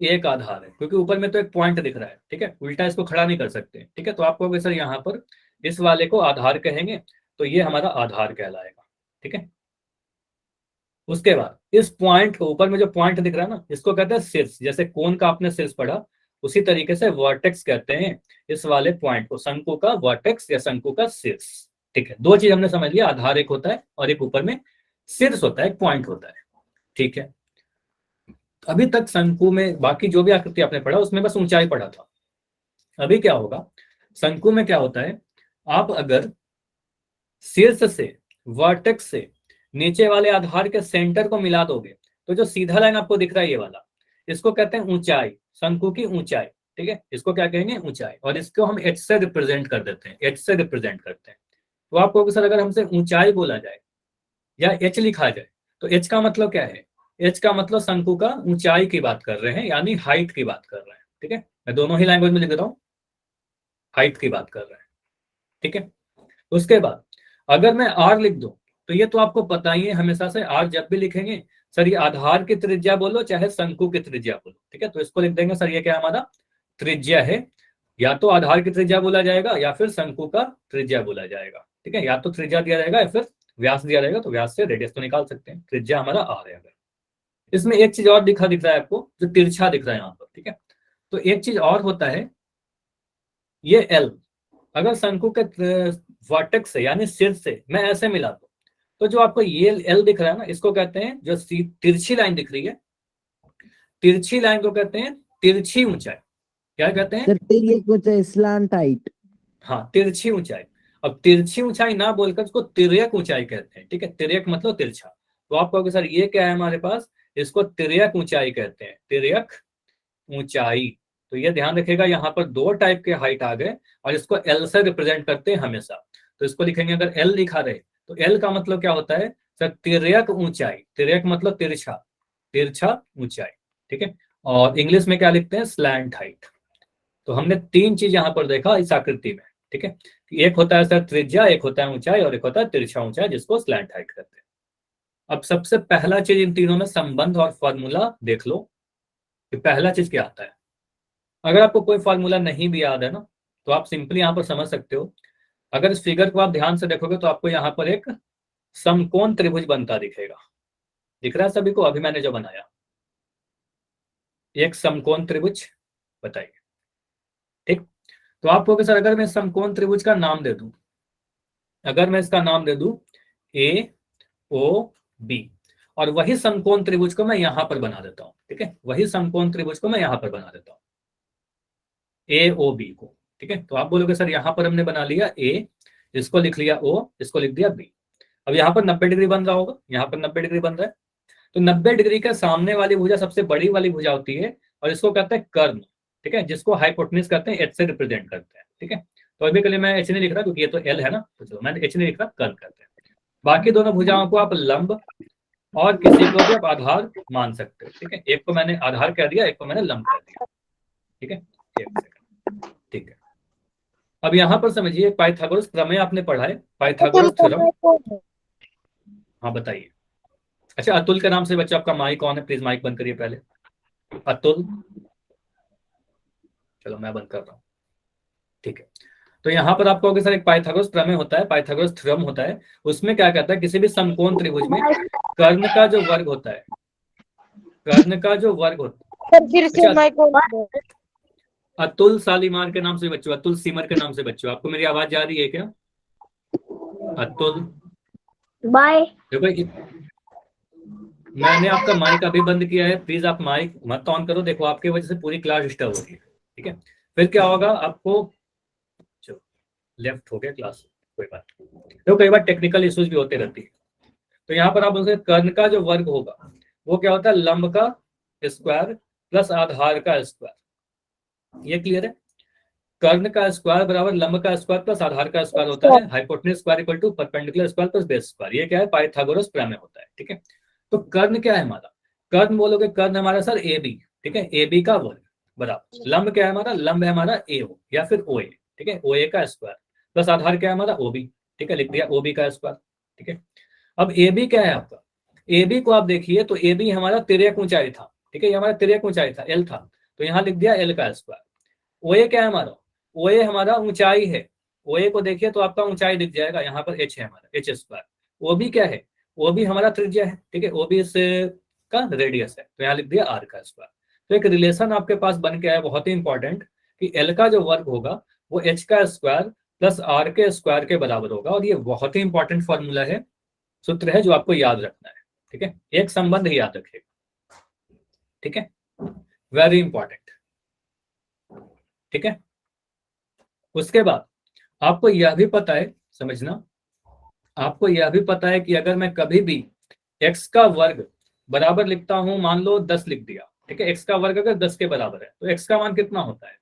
एक आधार है, क्योंकि ऊपर में तो एक पॉइंट दिख रहा है, ठीक है, उल्टा इसको खड़ा नहीं कर सकते, ठीक है। तो आप कहोगे सर यहाँ पर इस वाले को आधार कहेंगे, तो ये हमारा आधार कहलाएगा, ठीक है। उसके बाद इस पॉइंट को, ऊपर में जो पॉइंट दिख रहा है ना, इसको कहते हैं शीर्ष। जैसे कोन का आपने शीर्ष पढ़ा, उसी तरीके से वर्टेक्स कहते हैं इस वाले पॉइंट को, शंकु का वर्टेक्स या शंकु का शीर्ष, ठीक है। 2 चीज हमने समझ लिया, आधार एक होता है और एक ऊपर में शीर्ष होता है, एक पॉइंट होता है, ठीक है। अभी तक शंकु में बाकी जो भी आकृति आपने पढ़ा उसमें बस ऊंचाई पढ़ा था। अभी क्या होगा, शंकु में क्या होता है, आप अगर शीर्ष से वर्टेक्स से नीचे वाले आधार के सेंटर को मिला दोगे तो जो सीधा लाइन आपको दिख रहा है ये वाला, इसको कहते हैं ऊंचाई, शंकु की ऊंचाई, ठीक है। इसको क्या कहेंगे? ऊंचाई। और इसको हम एच से रिप्रेजेंट कर देते हैं, एच से रिप्रेजेंट करते हैं। तो आप कहोगे सर अगर हमसे ऊंचाई बोला जाए या एच लिखा जाए तो एच का मतलब क्या है? एच का मतलब शंकु का ऊंचाई की बात कर रहे हैं, यानी हाइट की बात कर रहे हैं, ठीक है। मैं दोनों ही लैंग्वेज में लिख रहा हूं, हाइट की बात कर रहे हैं, ठीक है। उसके बाद अगर मैं आर लिख दूं तो ये तो आपको पता ही है, हमेशा से आर जब भी लिखेंगे सर ये आधार की त्रिज्या बोलो चाहे शंकु की त्रिज्या बोलो, ठीक है। तो इसको लिख देंगे सर ये क्या हमारा त्रिज्या है, या तो आधार की त्रिज्या बोला जाएगा या फिर शंकु का त्रिज्या बोला जाएगा, ठीक है। या तो त्रिज्या दिया जाएगा या फिर व्यास दिया जाएगा, तो व्यास से रेडियस तो निकाल सकते हैं, त्रिज्या हमारा आर है। अगर इसमें एक चीज और दिख रहा है आपको, जो तिरछा दिख रहा है यहाँ पर, ठीक है। तो एक चीज और होता है, ये एल अगर शंकु के वर्टेक्स से यानी शीर्ष से मैं ऐसे मिला दूं तो जो आपको ये एल दिख रहा है ना, इसको कहते हैं, जो तिरछी लाइन दिख रही है, तिरछी लाइन को कहते हैं तिरछी ऊंचाई। क्या कहते हैं? सर तिर्यक ऊंचाई, स्लांट हाइट। हाँ, तिरछी ऊंचाई। अब तिरछी ऊंचाई ना बोलकर उसको तिर्यक ऊंचाई कहते हैं, ठीक है। तिर्यक मतलब तिरछा। तो आप कहोगे सर ये क्या है हमारे पास, इसको तिर्यक ऊंचाई कहते हैं, तिर्यक ऊंचाई। तो ये ध्यान रखिएगा, यहाँ पर 2 टाइप के हाइट आ गए और इसको एल से रिप्रेजेंट करते हैं हमेशा। तो इसको लिखेंगे, अगर एल लिखा रहे तो एल का मतलब क्या होता है सर? तिर्यक ऊंचाई। तिर्यक मतलब तिरछा, तिरछा ऊंचाई, ठीक है। और इंग्लिश में क्या लिखते हैं? Slant height. तो हमने 3 चीज यहाँ पर देखा इस आकृति में, ठीक है। एक होता है सर त्रिज्या, एक होता है ऊंचाई और एक होता है तिरछा ऊंचाई, जिसको स्लैंट हाइट कहते हैं। अब सबसे पहला चीज इन तीनों में संबंध और फॉर्मूला देख लो कि पहला चीज क्या आता है। अगर आपको कोई फॉर्मूला नहीं भी याद है ना, तो आप सिंपली यहाँ पर समझ सकते हो। अगर इस फिगर को आप ध्यान से देखोगे तो आपको यहाँ पर एक समकोण त्रिभुज बनता दिखेगा। दिख रहा है सभी को? अभी मैंने जो बनाया एक समकोण त्रिभुज, बताइए, ठीक। तो आप कहोगे सर अगर मैं समकोण त्रिभुज का नाम दे दूं, अगर मैं इसका नाम दे दूं ए ओ बी, और वही समकोण त्रिभुज को मैं यहां पर बना देता हूं, ठीक है, वही समकोण त्रिभुज को मैं यहां पर बना देता हूं ए ओ बी को, ठीक है। तो आप बोलोगे सर यहां पर हमने बना लिया ए, इसको लिख लिया ओ, इसको लिख दिया बी। अब यहाँ पर 90 डिग्री बन रहा होगा, यहाँ पर 90 डिग्री बन रहा है। तो 90 डिग्री के सामने वाली भुजा सबसे बड़ी वाली भुजा होती है और इसको कहते हैं कर्ण, ठीक है, जिसको हाइपोटेन्यूज कहते हैं, एच से रिप्रेजेंट करते हैं, ठीक है। तो अभी के लिए मैं एच नहीं लिख रहा क्योंकि ये तो एल है ना, तो चलो मैंने एच नहीं लिख रहा, कर्ण कहते हैं। बाकी दोनों भुजाओं को आप लंब और किसी को भी आप आधार मान सकते हो, ठीक है। एक को मैंने आधार कह दिया, एक को मैंने लंब कह दिया, ठीक है। एक सेकंड, ठीक है। अब यहाँ पर समझिए पाइथागोरस प्रमेय आपने पढ़ा है, पाइथागोरस थ्योरम। हाँ बताइए। अच्छा अतुल के नाम से बच्चा आपका माइक कौन है? प्लीज माइक बंद करिए पहले। अतुल, चलो मैं बंद कर रहा हूँ, ठीक है। तो यहाँ पर आप कहोगे सर एक पाइथागोरस प्रमेय होता है, पाइथागोरस थ्योरम होता है, उसमें क्या कहता है किसी भी समकोण त्रिभुज में कर्ण का जो वर्ग होता है, कर्ण का जो वर्ग होता है। फिर से माइक ऑन। अतुल शालीमार के नाम से बच्चों, अतुल सीमर के नाम से बच्चों, आपको मेरी आवाज जा रही है क्या? अतुल बाय। देखो मैंने आपका माइक अभी बंद किया है, प्लीज आप माइक मत ऑन करो। देखो आपकी वजह से पूरी क्लास डिस्टर्ब हो रही है, ठीक है। फिर क्या होगा आपको, चलो लेफ्ट हो गया क्लास, कोई बात नहीं। तो कई बार टेक्निकल इश्यूज भी होते रहती है। तो यहाँ पर आप उनसे कर्ण का जो वर्ग होगा वो क्या होता है, लंब का स्क्वायर प्लस आधार का स्क्वायर। ये क्लियर है? कर्ण का स्क्वायर बराबर लंब का स्क्वायर प्लस आधार का स्क्वायर होता है। Hypotenuse square equal to perpendicular square plus base square. ये क्या है? पाइथागोरस प्रमेय होता है, ठीक है। तो कर्ण क्या है हमारा? कर्ण बोलोगे कर्ण हमारा सर ए बी, ठीक है, ए बी का वर्ग बराबर लंब क्या है हमारा? लंब है हमारा ए ओ या फिर ओ ए, ठीक है, ओ ए का स्क्वायर प्लस आधार क्या है हमारा? ओ बी, ठीक है, लिख दिया ओ बी का स्क्वायर, ठीक है। अब ए बी क्या है आपका? ए बी को आप देखिए तो ए बी हमारा तिर्यक ऊंचाई था, ठीक है, ये हमारा तिर्यक ऊंचाई था, एल था, तो यहाँ लिख दिया एल का स्क्वायर। ओ ए क्या है हमारा? ओ ए हमारा ऊंचाई है, ओ ए को देखिए तो आपका ऊंचाई दिख जाएगा, यहाँ पर एच है हमारा, एच स्क्वायर। ओ बी क्या है? ओ बी हमारा त्रिज्या है, ठीक है, ओ बी इस का रेडियस है, तो यहाँ लिख दिया आर का स्क्वायर। तो एक रिलेशन आपके पास बन के आया बहुत ही इंपॉर्टेंट कि एल का जो वर्ग होगा वो एच का स्क्वायर प्लस आर के स्क्वायर के बराबर होगा। और ये बहुत ही इंपॉर्टेंट फॉर्मूला है, सूत्र है जो आपको याद रखना है, ठीक है। एक संबंध ही याद रखिएगा, ठीक है, वेरी इंपॉर्टेंट, ठीक है। उसके बाद आपको यह भी पता है, समझना, आपको यह भी पता है कि अगर मैं कभी भी x का वर्ग बराबर लिखता हूं, मान लो 10 लिख दिया, ठीक है, x का वर्ग अगर 10 के बराबर है तो x का मान कितना होता है?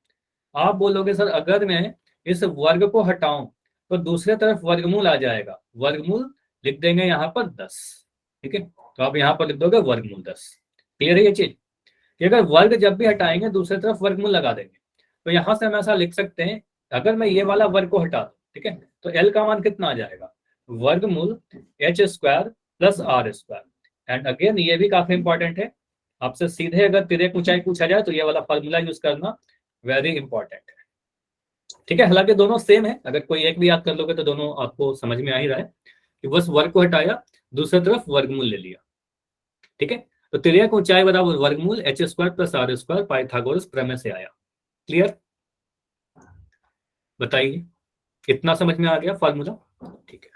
आप बोलोगे सर अगर मैं इस वर्ग को हटाऊं तो दूसरे तरफ वर्गमूल आ जाएगा, वर्गमूल लिख देंगे यहाँ पर 10, ठीक है, तो आप यहाँ पर लिख दोगे वर्गमूल 10। क्लियर है ये चीज कि अगर वर्ग जब भी हटाएंगे दूसरी तरफ वर्गमूल लगा देंगे। तो यहां से हम ऐसा लिख सकते हैं, अगर मैं ये वाला वर्ग को हटा दूं, ठीक है, तो एल का मान कितना आ जाएगा? वर्गमूल H square plus R square. And again ये भी काफी इंपॉर्टेंट है, आपसे सीधे अगर तिर्यक ऊंचाई पूछा जाए तो ये वाला फॉर्मूला यूज करना वेरी इंपॉर्टेंट है, ठीक है। हालांकि दोनों सेम है, अगर कोई एक भी याद कर लोगे तो दोनों आपको समझ में आ ही रहा है कि बस वर्ग को हटाया दूसरी तरफ वर्गमूल ले लिया, ठीक है। तो तिर्यक ऊंचाई बराबर वर्गमूल H square plus R square Pythagoras प्रमेय से आया। क्लियर? बताइए कितना समझ में आ गया फॉर्मूला? ठीक है,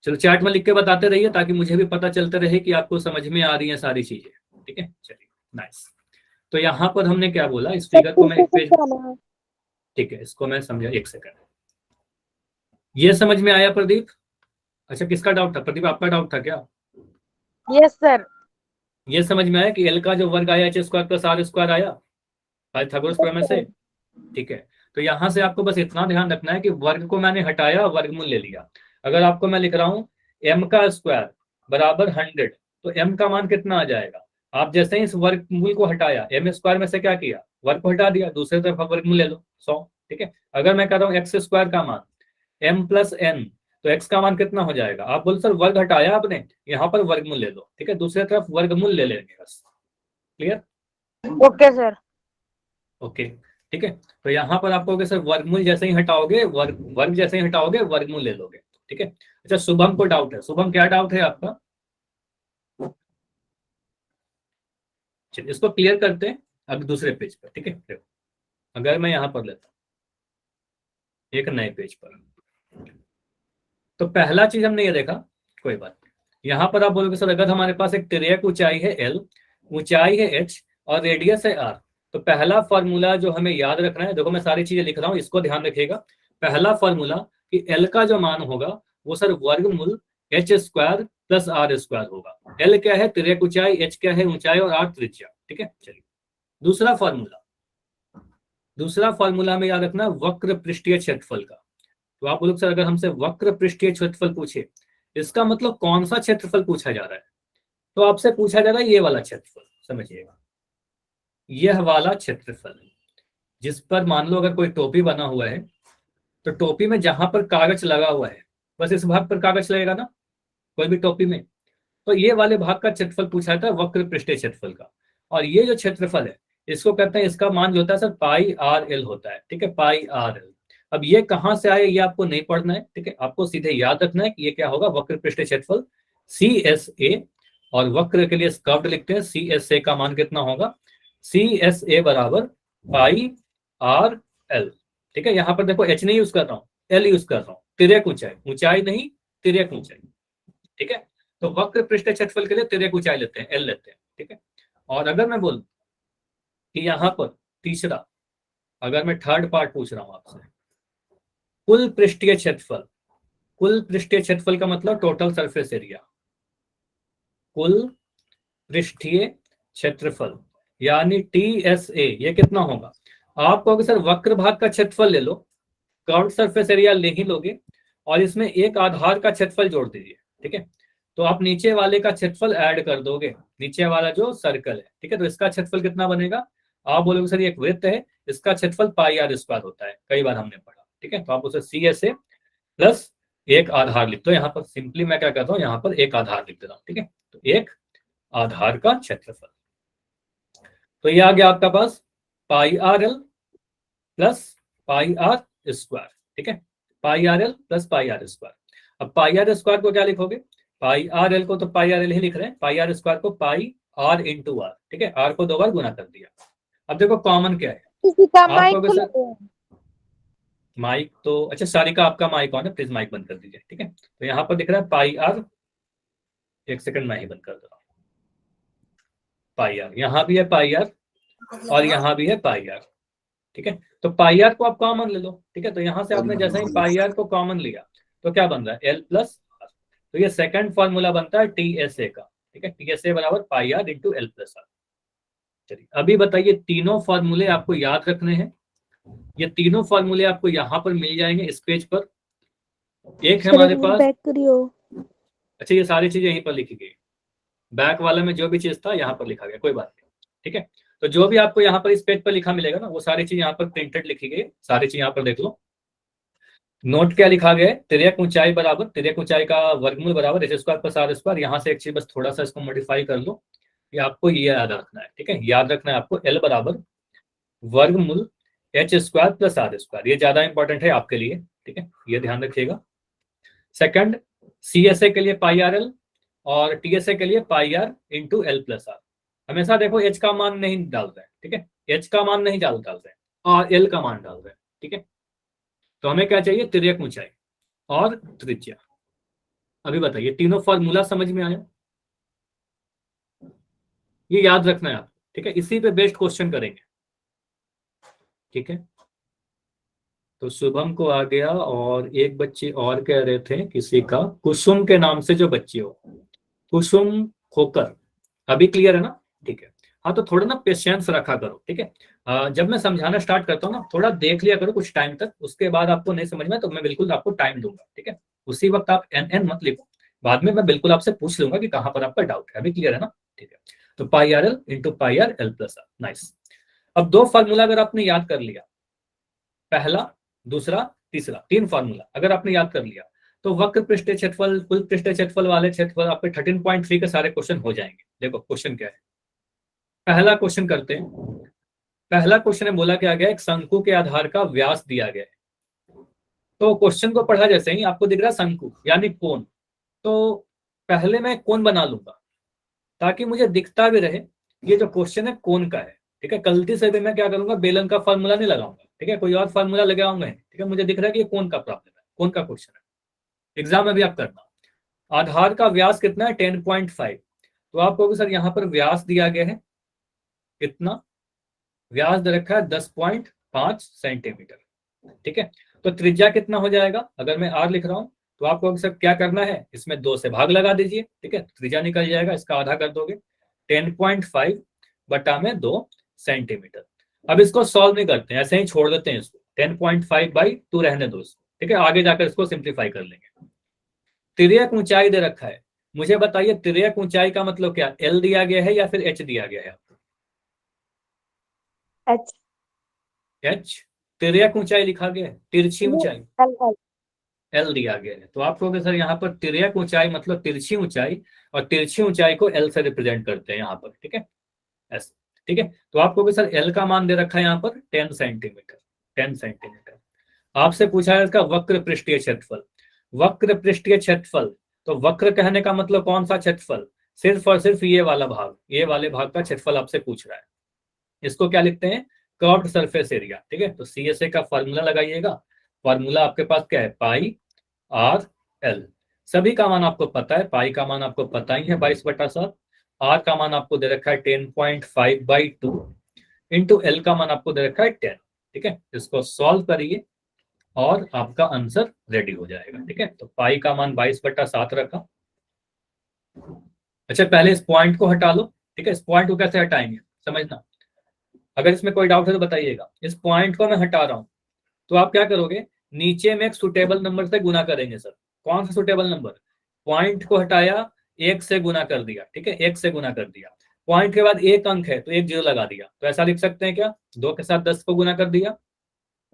चलो चैट में लिख के बताते रहिए ताकि मुझे भी पता चलता रहे कि आपको समझ में आ रही है सारी चीजें, ठीक है। चलिए नाइस। तो यहाँ पर हमने क्या बोला, इस फिगर को मैं एक पेज, ठीक है, इसको मैं समझा, एक सेकंड। ये समझ में आया प्रदीप? अच्छा किसका डाउट था? प्रदीप आपका डाउट था क्या? Yes sir. ये समझ में आया कि एल का जो वर्ग आया H square plus R square आया पाइथागोरस प्रमेय से, ठीक है। तो यहाँ से आपको बस इतना ध्यान रखना है कि वर्ग को मैंने हटाया, वर्गमूल ले लिया। अगर आपको मैं लिख रहा हूँ m का स्क्वायर बराबर 100 तो m का मान कितना आ जाएगा? आप जैसे ही इस वर्गमूल को हटाया, एम स्क्वायर में से क्या किया, वर्ग को हटा दिया, दूसरी तरफ आप वर्गमूल ले लो 100, ठीक है। अगर मैं कह रहा हूँ एक्स स्क्वायर का मान m प्लस n, तो x का मान कितना हो जाएगा, आप बोल सर वर्ग हटाया आपने, यहाँ पर वर्गमूल ले लो, ठीक है, दूसरी तरफ वर्गमूल ले लेंगे बस। क्लियर? Okay sir. ओके, ठीक है। तो यहाँ पर आप कहोगे सर वर्गमूल जैसे ही हटाओगे, वर्ग जैसे ही हटाओगे वर्गमूल ले लोगे, ठीक है। अच्छा, शुभम को डाउट है, शुभम क्या डाउट है आपका? चलिए इसको क्लियर करते हैं अब दूसरे पेज पर, ठीक है। देखो, अगर मैं यहाँ पर लेता हूँ एक नए पेज पर, तो पहला चीज हमने ये देखा, कोई बात नहीं, यहाँ पर आप बोलोगे सर अगर हमारे पास एक तिर्यक ऊंचाई है l, ऊंचाई है h और रेडियस है r, तो पहला फॉर्मूला जो हमें याद रखना है, देखो मैं सारी चीजें लिख रहा हूँ, इसको ध्यान रखिएगा। पहला फॉर्मूला कि l का जो मान होगा वो सर वर्गमूल h square plus r square होगा। l क्या है, तिर्यक ऊंचाई, h क्या है, ऊंचाई, और r त्रिज्या, ठीक है। चलिए दूसरा फॉर्मूला में याद रखना वक्र पृष्ठीय क्षेत्रफल का। तो आप बोलोगे सर अगर हमसे वक्र पृष्ठीय क्षेत्रफल पूछे, इसका मतलब कौन सा क्षेत्रफल पूछा जा रहा है, तो आपसे पूछा जा रहा है ये वाला क्षेत्रफल, समझिएगा, यह वाला क्षेत्रफल, जिस पर मान लो अगर कोई टोपी बना हुआ है, तो टोपी में जहां पर कागज लगा हुआ है बस इस भाग पर कागज लगेगा ना, कोई भी टोपी में, तो ये वाले भाग का क्षेत्रफल पूछा था वक्र पृष्ठीय क्षेत्रफल का। और ये जो क्षेत्रफल है इसको कहते हैं, इसका मान जो होता है सर पाई आर एल होता है, ठीक है, पाई आर एल। अब ये कहां से आए ये आपको नहीं पढ़ना है, ठीक है, आपको सीधे याद रखना है कि ये क्या होगा, वक्र पृष्ठीय क्षेत्रफल सी एस ए, और वक्र के लिए कर्व्ड लिखते हैं, सी एस ए का मान कितना होगा, सी एस ए बराबर पाई आर एल, ठीक है। यहाँ पर देखो एच नहीं यूज कर रहा हूँ, एल यूज कर रहा हूँ, तिर्यक ऊंचाई, ऊंचाई नहीं तिर्यक ऊंचाई, ठीक है। तो वक्र पृष्ठीय क्षेत्रफल के लिए तिर्यक ऊंचाई लेते हैं, एल लेते हैं, ठीक है। और अगर मैं बोलूं कि यहाँ पर तीसरा, अगर मैं थर्ड पार्ट पूछ रहा हूं आपसे, कुल पृष्ठीय क्षेत्रफल, कुल पृष्ठीय क्षेत्रफल का मतलब टोटल सरफेस एरिया, कुल पृष्ठीय क्षेत्रफल यानी TSA, ये कितना होगा, आप कहोगे सर वक्र भाग का क्षेत्रफल ले लो, कर्व्ड सरफेस एरिया ले ही लोगे, और इसमें एक आधार का क्षेत्रफल जोड़ दीजिए, ठीक है। तो आप नीचे वाले का क्षेत्रफल ऐड कर दोगे, नीचे वाला जो सर्कल है, ठीक है, तो इसका क्षेत्रफल कितना बनेगा, आप बोलोगे सर ये एक वृत्त है, इसका क्षेत्रफल पाई आर स्क्वायर होता है, कई बार हमने पढ़ा, ठीक है। तो आप उसे CSA प्लस एक आधार लिख दो, यहाँ पर सिंपली मैं क्या करता हूँ, यहाँ पर एक आधार लिख देता हूँ, ठीक है। तो एक आधार का क्षेत्रफल, तो ये आ गया आपका पास pi r l plus pi r square, ठीक है, pi r l plus pi r square. अब पाई आर स्क्वायर को क्या लिखोगे, पाई आर एल को तो पाई आर एल ही लिख रहे हैं, पाई आर स्क्वायर को पाई आर इंटू आर, ठीक है, आर को 2 बार गुना कर दिया। अब देखो कॉमन क्या है, किसी का आप माइक कहोगे खुला सर है। माइक तो, अच्छा सारिका आपका माइक ऑन है, प्लीज माइक बंद कर दीजिए, ठीक है। तो यहाँ पर दिख रहा है पाई आर, एक सेकंड मैं ही बंद कर दे रहा हूँ, पाई आर, यहाँ भी है पाई आर और यहाँ भी है पाई आर, ठीक है। तो पाई आर को आप कॉमन ले लो, ठीक है, तो यहाँ से आपने जैसे ही पाई आर को कॉमन लिया तो क्या बन रहा है, एल प्लस आर, तो ये सेकंड फॉर्मूला बनता है TSA का, ठीक है, TSA बराबर pi r into l plus r. चलिए अभी बताइए, तीनों फॉर्मूले आपको याद रखने हैं, ये तीनों फॉर्मूले आपको यहाँ पर मिल जाएंगे इस पेज पर। एक है हमारे पास, अच्छा ये सारी चीजें यहीं पर लिखी गई, बैक वाला में जो भी चीज था यहाँ पर लिखा गया, कोई बात नहीं, ठीक है। तो जो भी आपको यहाँ पर इस पेज पर लिखा मिलेगा ना, वो सारी चीज यहाँ पर प्रिंटेड लिखी गई, सारी चीज यहाँ पर देख लो। नोट क्या लिखा गया है, तिर्यक ऊंचाई बराबर, तिर्यक ऊंचाई का वर्गमूल बराबर h square plus r square. यहाँ से एक चीज बस थोड़ा सा इसको मॉडिफाई कर लो, ये आपको ये याद रखना है, ठीक है, याद रखना है आपको, L बराबर वर्गमूल h square plus r square, ये ज्यादा इंपॉर्टेंट है आपके लिए, ठीक है, ये ध्यान रखिएगा। सेकंड CSA के लिए पाई आर एल और TSA के लिए pi r into l plus r. हमेशा देखो h का मान नहीं डाल रहे हैं, ठीक है, h का मान नहीं डाल रहे हैं और l का मान डाल रहे हैं, ठीक है। तो हमें क्या चाहिए, तिर्यक ऊंचाई और त्रिज्या। अभी बताइए तीनों फॉर्मूला समझ में आया, ये याद रखना है आप, ठीक है, इसी पे बेस्ड क्वेश्चन करेंगे, ठीक है। तो शुभम को आ गया, और एक बच्चे और कह रहे थे किसी का, कुसुम के नाम से जो बच्ची हो, कुसुम खोकर, अभी क्लियर है ना, ठीक है। हाँ तो थोड़ा ना पेशेंस रखा करो, ठीक है, जब मैं समझाना स्टार्ट करता हूँ ना, थोड़ा देख लिया करो कुछ टाइम तक, उसके बाद आपको नहीं समझ में तो मैं बिल्कुल आपको टाइम दूंगा, ठीक है। उसी वक्त आप NN मत लिखो, बाद में मैं बिल्कुल आपसे पूछ लूंगा कि कहाँ पर आपका डाउट है, अभी क्लियर है ना, ठीक है। तो pi r l into pi r l plus r. Nice. अब दो फार्मूला अगर आपने याद कर लिया, पहला दूसरा तीसरा, तीन फार्मूला अगर आपने याद कर लिया, तो वक्र पृष्ठीय क्षेत्रफल कुल पृष्ठीय क्षेत्रफल वाले क्षेत्रफल आपके 13.3 के सारे क्वेश्चन हो जाएंगे। देखो क्वेश्चन क्या है, पहला क्वेश्चन करते हैं। पहला क्वेश्चन में बोला क्या गया, एक शंकु के आधार का व्यास दिया गया है। तो क्वेश्चन को पढ़ा जैसे ही आपको दिख रहा है शंकु यानी कोण, तो पहले मैं कोण बना लूंगा ताकि मुझे दिखता भी रहे ये जो क्वेश्चन है कोण का है। ठीक है, गलती से भी मैं क्या करूंगा, बेलन का फार्मूला नहीं लगाऊंगा, ठीक है, कोई और फार्मूला लगाऊंगा। ठीक है, मुझे दिख रहा है कि ये कोण का प्रॉब्लम है, कोण का क्वेश्चन है, एग्जाम में भी आप करना। आधार का व्यास कितना है 10.5, तो आप कहोगे सर यहाँ पर व्यास दिया गया है कितना, व्यास दे रखा है 10.5 सेंटीमीटर। ठीक है, तो त्रिज्या कितना हो जाएगा, अगर मैं आर लिख रहा हूं तो आपको सर क्या करना है, इसमें 2 से भाग लगा दीजिए। ठीक है, त्रिज्या निकल जाएगा, इसका आधा कर दोगे, 10.5 बटा में 2 सेंटीमीटर। अब इसको सॉल्व नहीं करते हैं, ऐसे ही छोड़ देते हैं इसको, 10.5/2 रहने दो इसको। ठीक है, आगे जाकर इसको सिंप्लीफाई कर लेंगे। तिर्यक ऊंचाई दे रखा है, मुझे बताइए तिर्यक ऊंचाई का मतलब क्या, एल दिया गया है या फिर एच दिया गया है? H H. तिर्यक ऊंचाई लिखा गया है, तिरछी ऊंचाई एल एल एल दिया गया है। तो आप कहोगे सर यहाँ पर तिर्यक ऊंचाई मतलब तिरछी ऊंचाई, और तिरछी ऊंचाई को एल से रिप्रेजेंट करते हैं यहाँ पर। ठीक है, ऐसे। ठीक है, तो आप कहोगे सर एल का मान दे रखा है यहाँ पर 10 सेंटीमीटर, 10 सेंटीमीटर। आपसे पूछा है इसका वक्र पृष्ठीय क्षेत्रफल। वक्र पृष्ठीय क्षेत्रफल, तो वक्र कहने का मतलब कौन सा क्षेत्रफल, सिर्फ और सिर्फ ये वाला भाग, ये वाले भाग का क्षेत्रफल आपसे पूछ रहा है। इसको क्या लिखते हैं, कर्व्ड सरफेस एरिया। ठीक है, तो सीएसए का फार्मूला लगाइएगा। फार्मूला आपके पास क्या है, पाई आर एल। सभी का मान आपको पता है, पाई का मान आपको पता ही है 22/7, आर का मान आपको दे रखा है 10.5/2 इंटू एल का मान आपको दे रखा है 10। ठीक है, इसको सॉल्व करिए और आपका आंसर रेडी हो जाएगा। ठीक है, तो पाई का मान 22/7 रखा। अच्छा, पहले इस पॉइंट को हटा लो। ठीक है, इस पॉइंट को कैसे हटाएंगे समझना, अगर इसमें कोई डाउट है तो बताइएगा। इस पॉइंट को मैं हटा रहा हूं, तो आप क्या करोगे, नीचे में एक सुटेबल नंबर से गुना करेंगे। सर कौन सा सुटेबल नंबर, पॉइंट को हटाया, 1 से गुना कर दिया। ठीक है, 1 से गुना कर दिया, पॉइंट के बाद एक अंक है तो 1 0 लगा दिया। तो ऐसा लिख सकते हैं क्या, 2 के साथ 10 को गुना कर दिया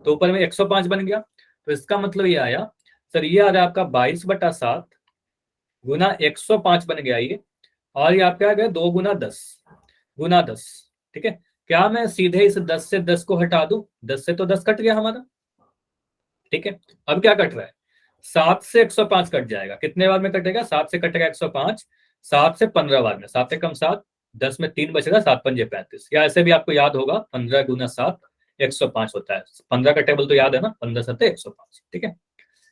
तो ऊपर में 105 बन गया। तो इसका मतलब ये आया सर, ये आ रहा है आपका 22/7 गुना 105 बन गया ये, और ये आपका आ गया 2 गुना 10 गुना 10। ठीक है, क्या मैं सीधे इस 10 से 10 को हटा दूं, 10 से तो 10 कट गया हमारा। ठीक है, अब क्या कट रहा है, 7 से 105 कट जाएगा, कितने बार में कटेगा, 7 से कटेगा 105, 7 से 15 बार में, 7 से कम 7, 10 में 3 बचेगा, 7 पंजे 35, या ऐसे भी आपको याद होगा 15 गुना 7 105 होता है। 15 का टेबल तो याद है ना, 15 7 105। ठीक है,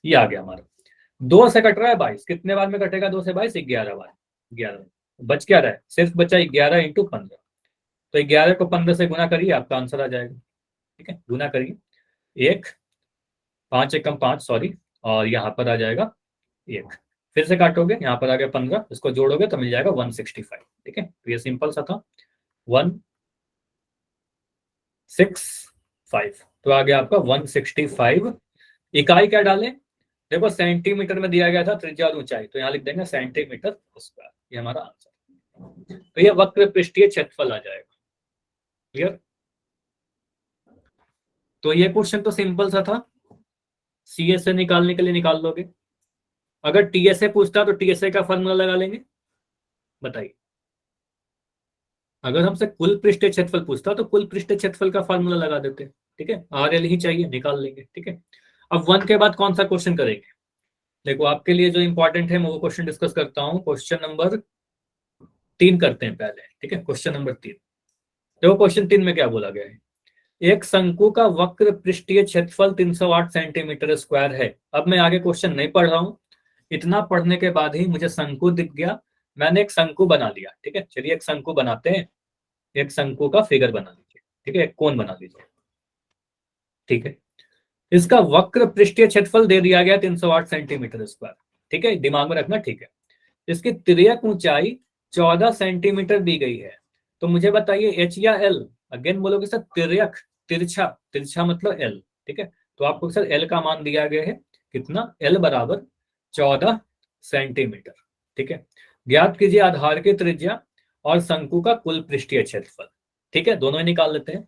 ये आ गया हमारा। 2 से कट रहा है 22, कितने बार में कटेगा 2 से 22, 11 बार, 11 बच क्या रहा है, सिर्फ बचा 11 इंटू 15। तो 11 को 15 से गुना करिए, आपका आंसर आ जाएगा। ठीक है, गुना करिए, 1 5 1 5 सॉरी, और यहाँ पर आ जाएगा 1, फिर से काटोगे, यहाँ पर आ गया 15, इसको जोड़ोगे तो मिल जाएगा 165। ठीक है, तो ये सिंपल सा था, 165, तो आ गया आपका 165। इकाई क्या डालें, देखो सेंटीमीटर में दिया गया था त्रिज्या और ऊंचाई, तो यहाँ लिख देंगे सेंटीमीटर स्क्वायर, ये हमारा आंसर। तो ये वक्र पृष्ठीय क्षेत्रफल आ जाएगा। क्लियर, तो ये क्वेश्चन तो सिंपल सा था, सीएसए निकालने के लिए निकाल लोगे। अगर टीएसए पूछता तो टीएसए का फॉर्मूला लगा लेंगे, बताइए। अगर हमसे कुल पृष्ठीय क्षेत्रफल पूछता तो कुल पृष्ठीय क्षेत्रफल का फॉर्मूला लगा देते। ठीक है, आरएल ही चाहिए, निकाल लेंगे। ठीक है, अब 1 के बाद कौन सा क्वेश्चन करेंगे, देखो आपके लिए जो इंपॉर्टेंट है मैं वो क्वेश्चन डिस्कस करता हूं। क्वेश्चन नंबर 3 करते हैं पहले। ठीक है, क्वेश्चन नंबर 3, देखो क्वेश्चन 3 में क्या बोला गया है, एक शंकु का वक्र पृष्ठीय क्षेत्रफल 308 सेंटीमीटर स्क्वायर है। अब मैं आगे क्वेश्चन नहीं पढ़ रहा हूं, इतना पढ़ने के बाद ही मुझे शंकु दिख गया, मैंने एक शंकु बना लिया। ठीक है, चलिए एक शंकु बनाते हैं, एक शंकु का फिगर बना लीजिए। ठीक है, एक कोण बना लीजिए। ठीक है, इसका वक्र पृष्ठीय क्षेत्रफल दे दिया गया 308 सेंटीमीटर स्क्वायर। ठीक है, दिमाग में रखना। ठीक है, इसकी तिर्यक ऊंचाई 14 सेंटीमीटर दी गई है, तो मुझे बताइए एच या एल, अगेन बोलोगे सर तिर्यक, तिरछा, तिरछा मतलब एल। ठीक है, तो आपको सर एल का मान दिया गया है कितना, एल बराबर 14 सेंटीमीटर। ठीक है, ज्ञात कीजिए आधार की त्रिज्या और शंकु का कुल पृष्ठीय क्षेत्रफल। ठीक है, दोनों ही निकाल लेते हैं।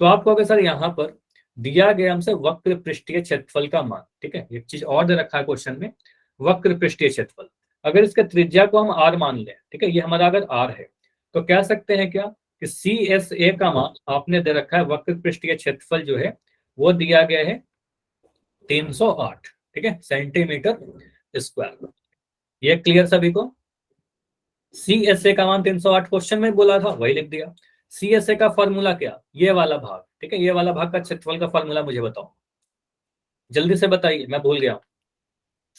तो आप कहोगे सर यहाँ पर दिया गया हमसे वक्र पृष्ठीय क्षेत्रफल का मान। ठीक है, एक चीज और दे रखा है क्वेश्चन में, वक्र पृष्ठीय क्षेत्रफल। अगर इसके त्रिज्या को हम r मान लें, ठीक है, ये हमारा अगर r है, तो कह सकते हैं क्या कि CSA का मान आपने दे रखा है, वक्र पृष्ठीय क्षेत्रफल जो है वो दिया गया है 308, ठीक है, सेंटीमीटर स्क्वायर। ये क्लियर सभी को? CSA का मान 308 क्वेश्चन में बोला था, वही लिख दिया। CSA का फॉर्मूला क्या? ये वाला भाग, ठीक है, ये वाला भाग का क्षेत्रफल का फॉर्मूला मुझे बताओ, जल्दी से बताइए, मैं भूल गया।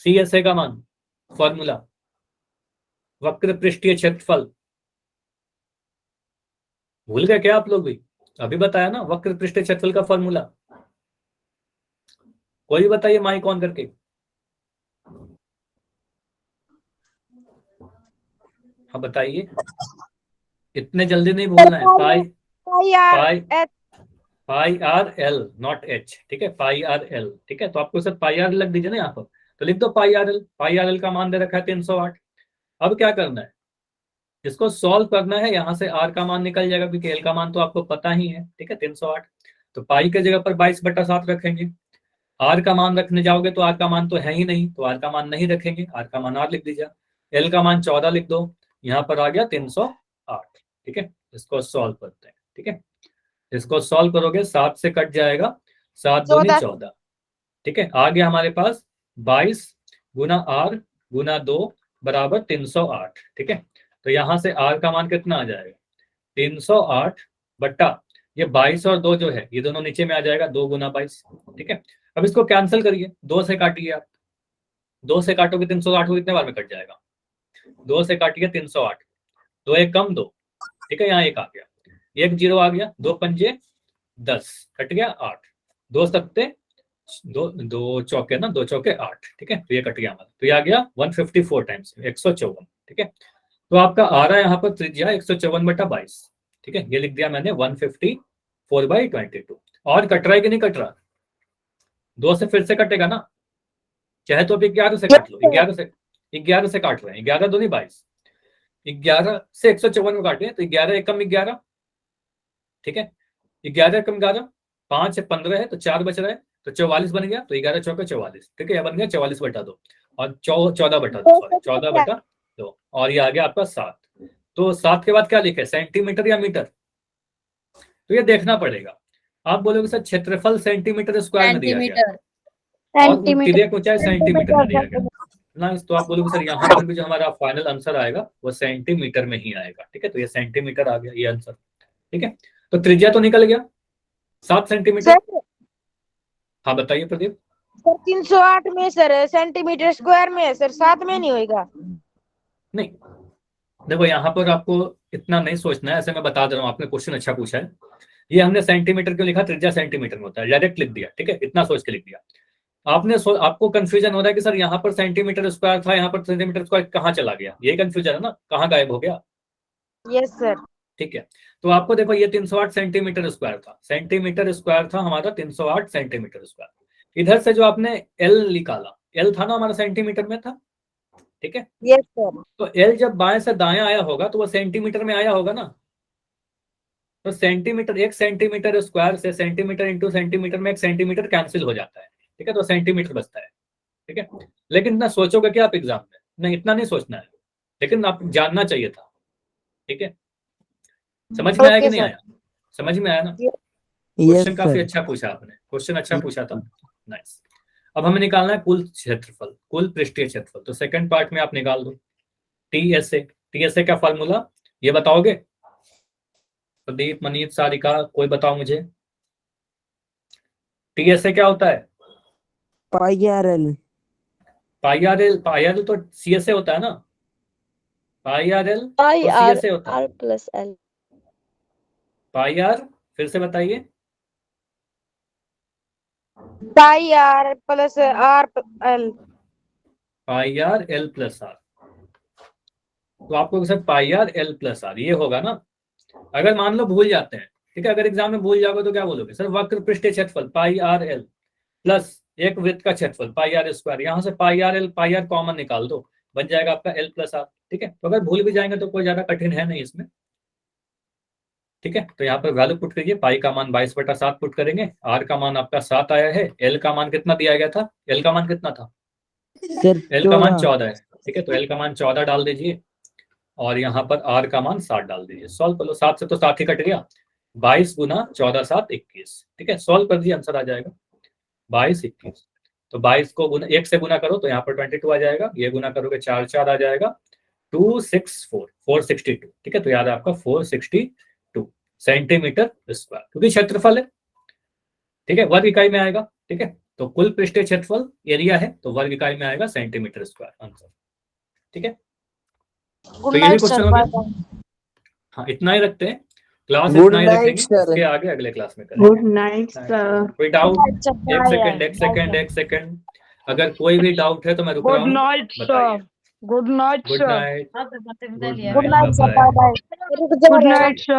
CSA का मान, फॉर्मूला, वक्र पृष्ठीय क्षेत्रफल, भूल गए क्या आप लोग भी? अभी बताया ना वक्र पृष्ठीय क्षेत्रफल का फॉर्मूला। कोई बताइए माइक ऑन करके। हाँ बताइए, इतने जल्दी नहीं बोलना है। Pi r L not H, ठीक है, पाई आर एल, ठीक है। तो आपको सर पाई आर लग दीजिए ना यहाँ पर, तो लिख दो पाई r l. Pi r L का मान दे रखा है 308। अब क्या करना है, इसको सॉल्व करना है, यहाँ से आर का मान निकल जाएगा क्योंकि एल का मान तो आपको पता ही है, ठीक है, 308। तो पाई के जगह पर 22/7 रखेंगे। आर का मान रखने जाओगे तो आर का मान तो है ही नहीं, तो आर का मान नहीं रखेंगे, आर का मान आर लिख दीजिए। एल का मान 14 लिख दो, यहाँ पर आ गया 308, ठीक है। इसको सॉल्व करते हैं, ठीक है। इसको सॉल्व करोगे 7 से कट जाएगा, 7 दूनी 14, ठीक है। आ गया हमारे पास 22 गुना आर गुना 2 बराबर 308, ठीक है। तो यहाँ से आर का मान कितना आ जाएगा, 308 बट्टा ये 22 और 2 जो है ये दोनों नीचे में आ जाएगा, 2 गुना 22, ठीक है। अब इसको कैंसिल करिए, 2 से काटिए आप, 2 से काटोगे 308 को कितने बार में कट जाएगा, 2 से काटिए 308, 2 एक कम 2, ठीक है, यहाँ एक आ गया, 1 0 आ गया, 2 पंजे 10, कट गया 8, 2 सत्ते 2 चौके ना, 2 चौके 8, ठीक है। तो ये कट गया हमारा, तो ये आ गया 154 टाइम्स 154, ठीक है। तो आपका आ रहा है यहाँ पर त्रिज्या 154/22, ठीक है। ये लिख दिया मैंने 154/22। और कट रहा है कि नहीं कट रहा, 2 से फिर से कटेगा ना, चाहे तो अब 11 से काट लो, 11 से काट रहे हैं, 11 दूनी 22, 11 से 154 में काटे तो 11 एकम 11, ठीक है, 11 एकम 11, 5 है 15 है तो 4 बच रहा है, तो 44 बन गया, तो 11 चौके 44, ठीक है, यह बन गया 44/2 और 14/2, सॉरी 14/2, और ये आ गया आपका 7। तो 7 के बाद क्या लिखे, सेंटीमीटर या मीटर, तो ये देखना पड़ेगा। आप बोलोगे सर क्षेत्रफल सेंटीमीटर स्क्वायर में दिया गया और तिर्यक ऊंचाई सेंटीमीटर में दिया गया ना, तो आप बोलोगे सर यहाँ पर भी जो हमारा फाइनल आंसर आएगा वो सेंटीमीटर में ही आएगा, ठीक है। तो ये सेंटीमीटर आ गया ये आंसर, ठीक है। तो त्रिज्या तो निकल गया 7 सेंटीमीटर। हाँ बताइए प्रदीप। सर 308 में सर सेंटीमीटर स्क्वायर में है सर, 7 में नहीं होएगा। नहीं देखो यहाँ पर आपको इतना नहीं सोचना है, ऐसे मैं बता दे रहा हूँ, आपने क्वेश्चन अच्छा पूछा है। ये हमने सेंटीमीटर क्यों लिखा, त्रिज्या सेंटीमीटर में होता है, डायरेक्ट लिख दिया, ठीक है, इतना सोच के लिख दिया। आपको कंफ्यूजन हो रहा है कि सर यहाँ पर सेंटीमीटर स्क्वायर था, यहाँ पर सेंटीमीटर स्क्वायर कहाँ चला गया, ये कंफ्यूजन है ना, कहाँ गायब हो गया। यस सर, ठीक है। तो आपको देखो ये 308 सेंटीमीटर स्क्वायर था, सेंटीमीटर स्क्वायर था हमारा 308 सेंटीमीटर स्क्वायर। इधर से जो आपने एल निकाला, एल था ना हमारा सेंटीमीटर में था, ठीक है। Yes sir. तो एल जब बाएं से दाएं आया होगा तो वो सेंटीमीटर में आया होगा ना, तो सेंटीमीटर, 1 सेंटीमीटर स्क्वायर से सेंटीमीटर इंटू सेंटीमीटर में 1 सेंटीमीटर कैंसिल हो जाता है, ठीक है, तो सेंटीमीटर बचता है, ठीक है। लेकिन इतना सोचोगे क्या आप एग्जाम में, नहीं इतना नहीं सोचना है, लेकिन आप जानना चाहिए था, ठीक है। समझ में आया कि नहीं आया, समझ में आया ना। क्वेश्चन काफी अच्छा पूछा आपने, क्वेश्चन अच्छा पूछा था, नाइस। अब हमें निकालना है कुल क्षेत्रफल, कुल पृष्ठीय क्षेत्रफल। तो सेकंड पार्ट में आप निकाल दो टीएसए का फॉर्मूला, ये बताओगे प्रदीप, मनीष, सारिका, कोई बताओ मुझे टीएसए क्या होता है। पाई आर एल तो सीएसए होता है ना, पाई आर एल तो सीएसए होता है, प्लस एल, पाई आर, फिर से बताइए, pi r plus r l, pi r l plus r. तो आपको sir pi r l plus r ये होगा ना। अगर मान लो भूल जाते हैं, ठीक है, अगर एग्जाम में भूल जाओगे तो क्या बोलोगे, सर वक्र पृष्ठीय क्षेत्रफल पाई आर एल प्लस एक वृत्त का क्षेत्रफल पाई आर स्क्वायर, यहाँ से pi r l pi r common निकाल दो, बन जाएगा आपका एल प्लस आर, ठीक है। तो अगर भूल भी जाएंगे तो कोई ज्यादा कठिन है नहीं इसमें, ठीक है। तो यहाँ पर वैल्यू पुट करिए, पाई का मान 22/7 पुट करेंगे, आर का मान आपका 7 आया है, एल का मान कितना दिया गया था, एल का मान कितना था, सर एल का मान 14। 14 है, ठीक है। तो एल का मान 14 डाल दीजिए और यहाँ पर आर का मान 7 डाल दीजिए। सॉल्व कर लो, 7 से तो 7 ही कट गया, 22 गुना 14 7 21, ठीक है। सॉल्व कर दीजिए, आंसर आ जाएगा 22 21। तो 22 को गुना 1 से गुना करो तो यहाँ पर 22 आ जाएगा, ये गुना करोगे 4 4 आ जाएगा 264 462, ठीक है। तो याद है आपका 462 सेंटीमीटर स्क्वायर, क्योंकि क्षेत्रफल है, ठीक है, वर्ग इकाई में आएगा, ठीक है। तो कुल पृष्ठीय क्षेत्रफल एरिया है तो वर्ग इकाई में आएगा सेंटीमीटर स्क्वायर आंसर, ठीक है। गुड तो ये भी नाइट क्वेश्चन सर, हो बाय गया। बाय। हाँ, इतना ही रखते हैं, क्लास Good इतना ही night, रखेंगे, sir. इसके आगे अगले क्लास में करेंगे। Good night sir. कोई डाउट? नाइट सर, एक बाय सेकंड बाय। एक सेकंड एक सेकंड, अगर कोई भी डाउट है तो मैं रुक रहा गुड हूँ, नाइट बताइए। Sir. Good night good sir. Night, good good night sir, night, bye bye. Good night sir.